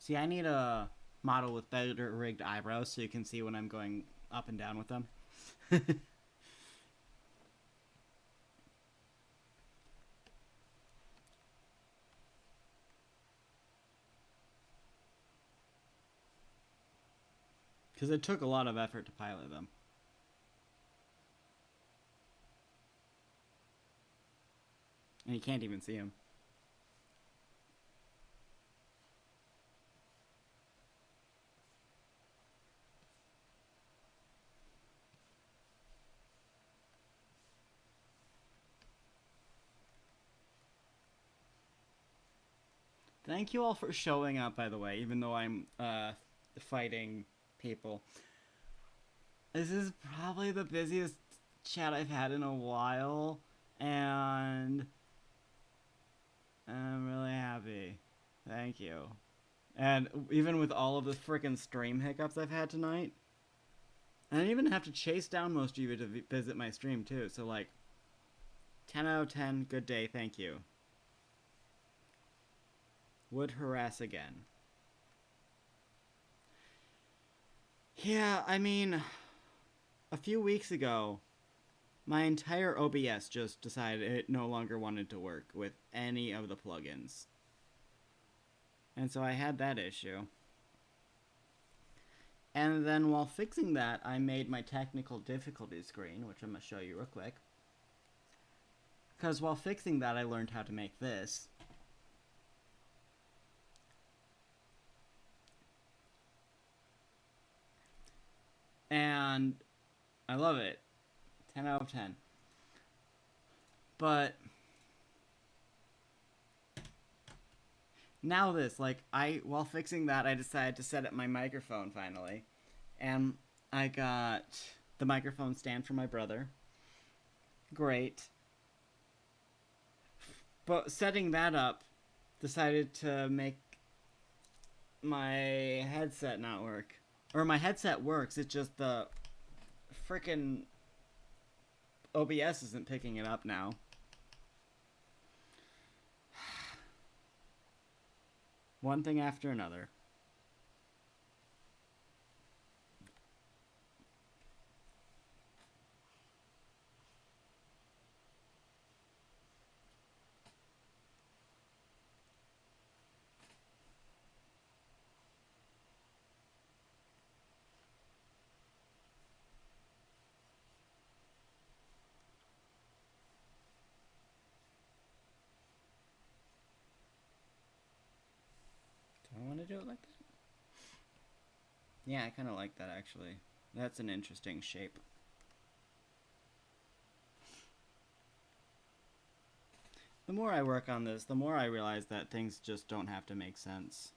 See, I need a model with better rigged eyebrows so you can see when I'm going up and down with them. Because it took a lot of effort to pilot them. And you can't even see them. Thank you all for showing up, by the way, even though I'm fighting people. This is probably the busiest chat I've had in a while, and I'm really happy. Thank you. And even with all of the freaking stream hiccups I've had tonight, I didn't even have to chase down most of you to visit my stream, too. So, like, 10 out of 10, good day, thank you. Would harass again. Yeah, I mean, a few weeks ago, my entire OBS just decided it no longer wanted to work with any of the plugins. And so I had that issue. And then while fixing that, I made my technical difficulty screen, which I'm going to show you real quick. Because while fixing that, I learned how to make this. And I love it. 10 out of 10. But now this, like, while fixing that, I decided to set up my microphone finally. And I got the microphone stand for my brother. Great. But setting that up, decided to make my headset not work. Or my headset works, it's just the frickin' OBS isn't picking it up now. One thing after another. Do I want to do it like that? Yeah, I kind of like that, actually. That's an interesting shape. The more I work on this, the more I realize that things just don't have to make sense.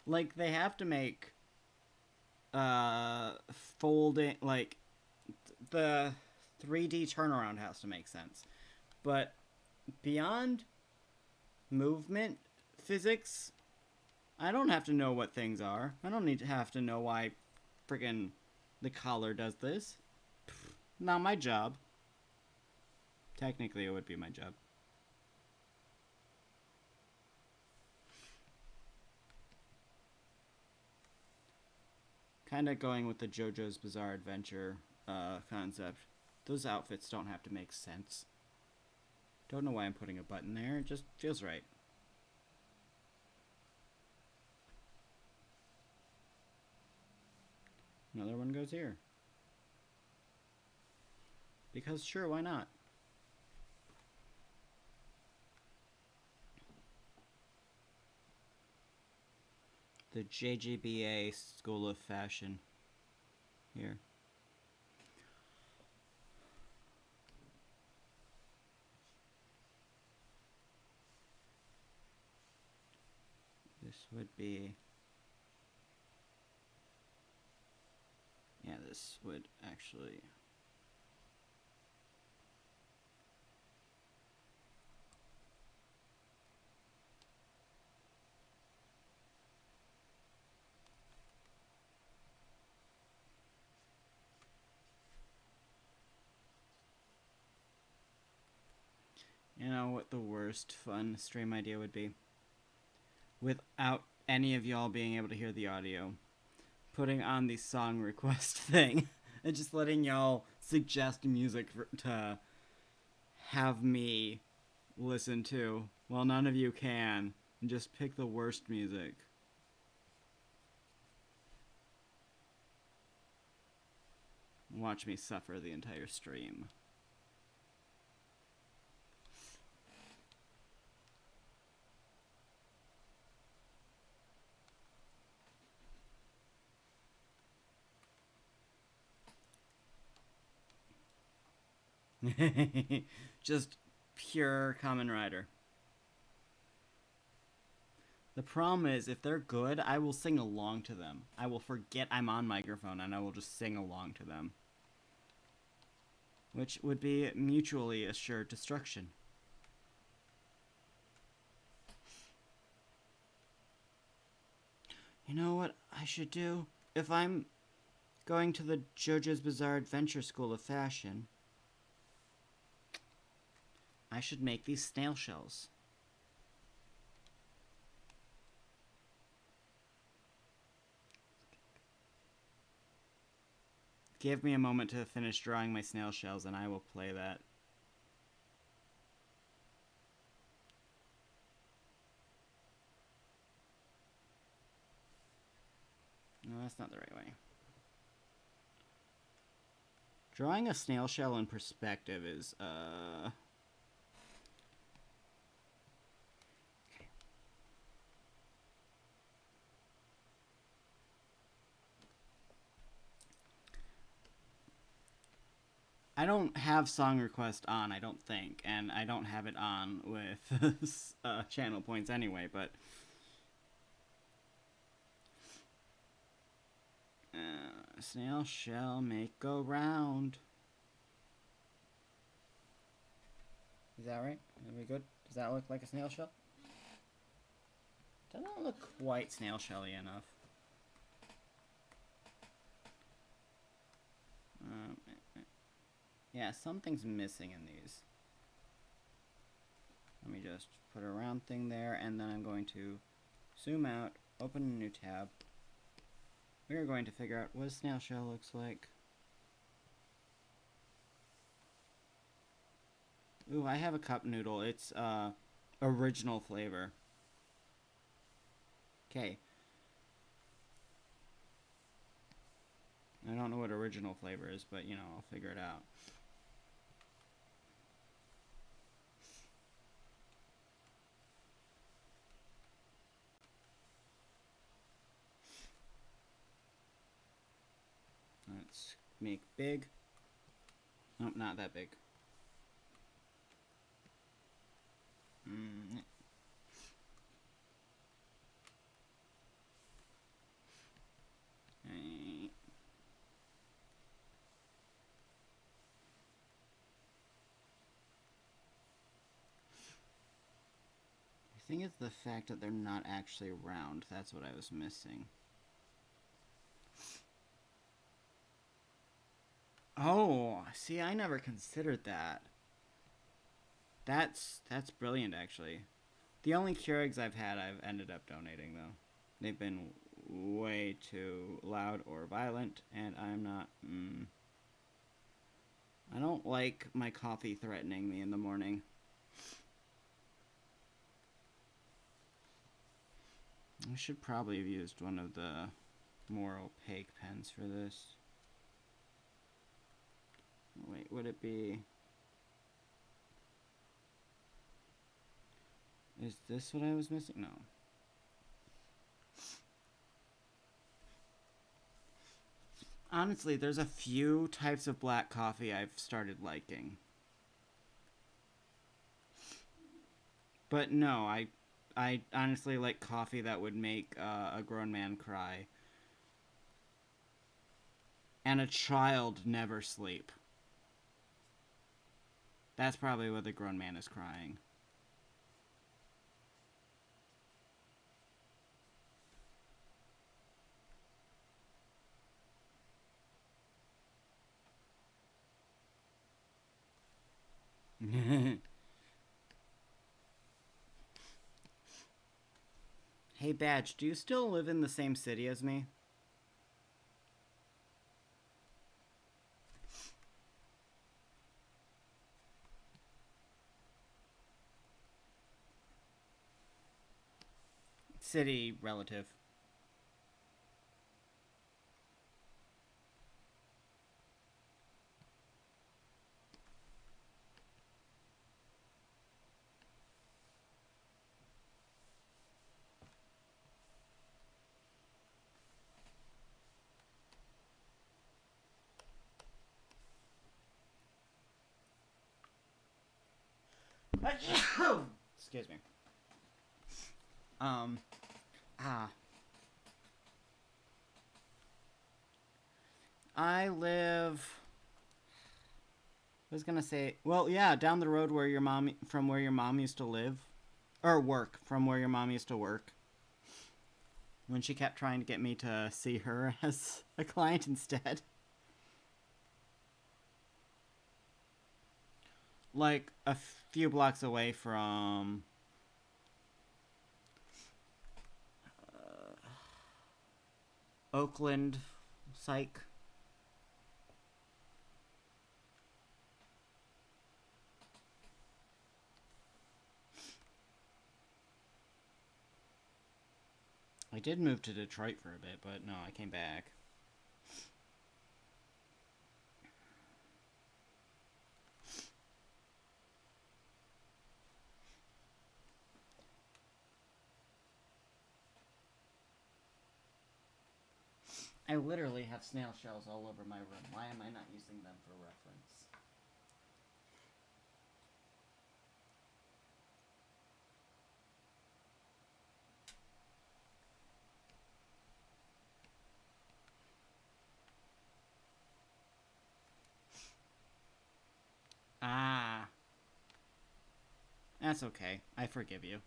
Like, they have to make folding, like, the 3D turnaround has to make sense. But beyond movement physics, I don't have to know what things are. I don't need to have to know why friggin' the collar does this. Not my job. Technically, it would be my job. Kind of going with the JoJo's Bizarre Adventure concept. Those outfits don't have to make sense. Don't know why I'm putting a button there. It just feels right. Another one goes here. Because sure, why not? The JGBA School of Fashion. Here. This would be... Yeah, this would actually... You know what the worst fun stream idea would be? Without any of y'all being able to hear the audio. Putting on the song request thing. And just letting y'all suggest music to have me listen to. Well, none of you can. And just pick the worst music. Watch me suffer the entire stream. Just pure Kamen Rider. The problem is, if they're good, I will sing along to them. I will forget I'm on microphone and I will just sing along to them. Which would be mutually assured destruction. You know what I should do? If I'm going to the JoJo's Bizarre Adventure School of Fashion, I should make these snail shells. Give me a moment to finish drawing my snail shells and I will play that. No, that's not the right way. Drawing a snail shell in perspective is, okay. I don't have song request on, I don't think, and I don't have it on with channel points anyway, but snail shell make go round. Is that right? Are we good? Does that look like a snail shell? Doesn't look quite snail shelly enough. Yeah, something's missing in these. Let me just put a round thing there, and then I'm going to zoom out, open a new tab. We're going to figure out what a snail shell looks like. Ooh, I have a cup noodle. It's original flavor. Okay. I don't know what original flavor is, but you know, I'll figure it out. Let's make big. Nope, not that big. The thing is the fact that they're not actually round. That's what I was missing. Oh, see, I never considered that. That's brilliant, actually. The only Keurigs I've had, I've ended up donating, though. They've been way too loud or violent, and I'm not... I don't like my coffee threatening me in the morning. I should probably have used one of the more opaque pens for this. Wait, would it be... Is this what I was missing? No. Honestly, there's a few types of black coffee I've started liking. But no, I honestly like coffee that would make a grown man cry. And a child never sleep. That's probably what the grown man is crying. Hey, Badge, do you still live in the same city as me? City relative. Excuse me. Um, ah. I live. I was gonna say, well, yeah, down the road where your mom, from where your mom used to live, or work, from where your mom used to work. When she kept trying to get me to see her as a client instead. Like a few blocks away from Oakland Psych. I did move to Detroit for a bit, but no, I came back. I literally have snail shells all over my room. Why am I not using them for reference? Ah. That's okay. I forgive you.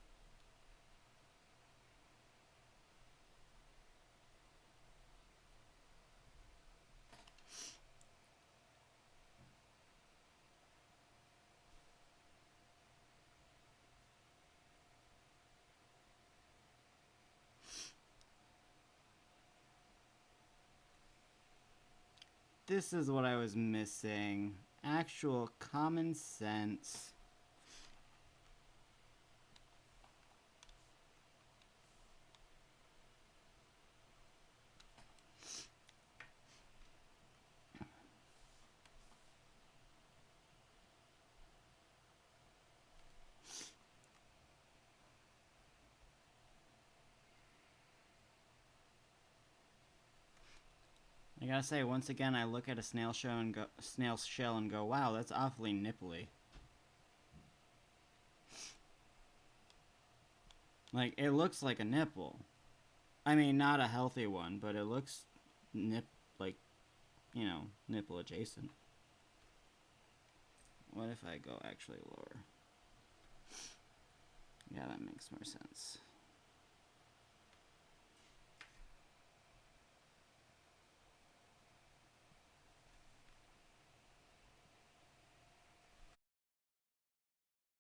This is what I was missing. Actual common sense. I gotta say, once again, I look at a snail shell and go, wow, that's awfully nipply. Like, it looks like a nipple. I mean, not a healthy one, but it looks like, you know, nipple adjacent. What if I go actually lower? Yeah, that makes more sense.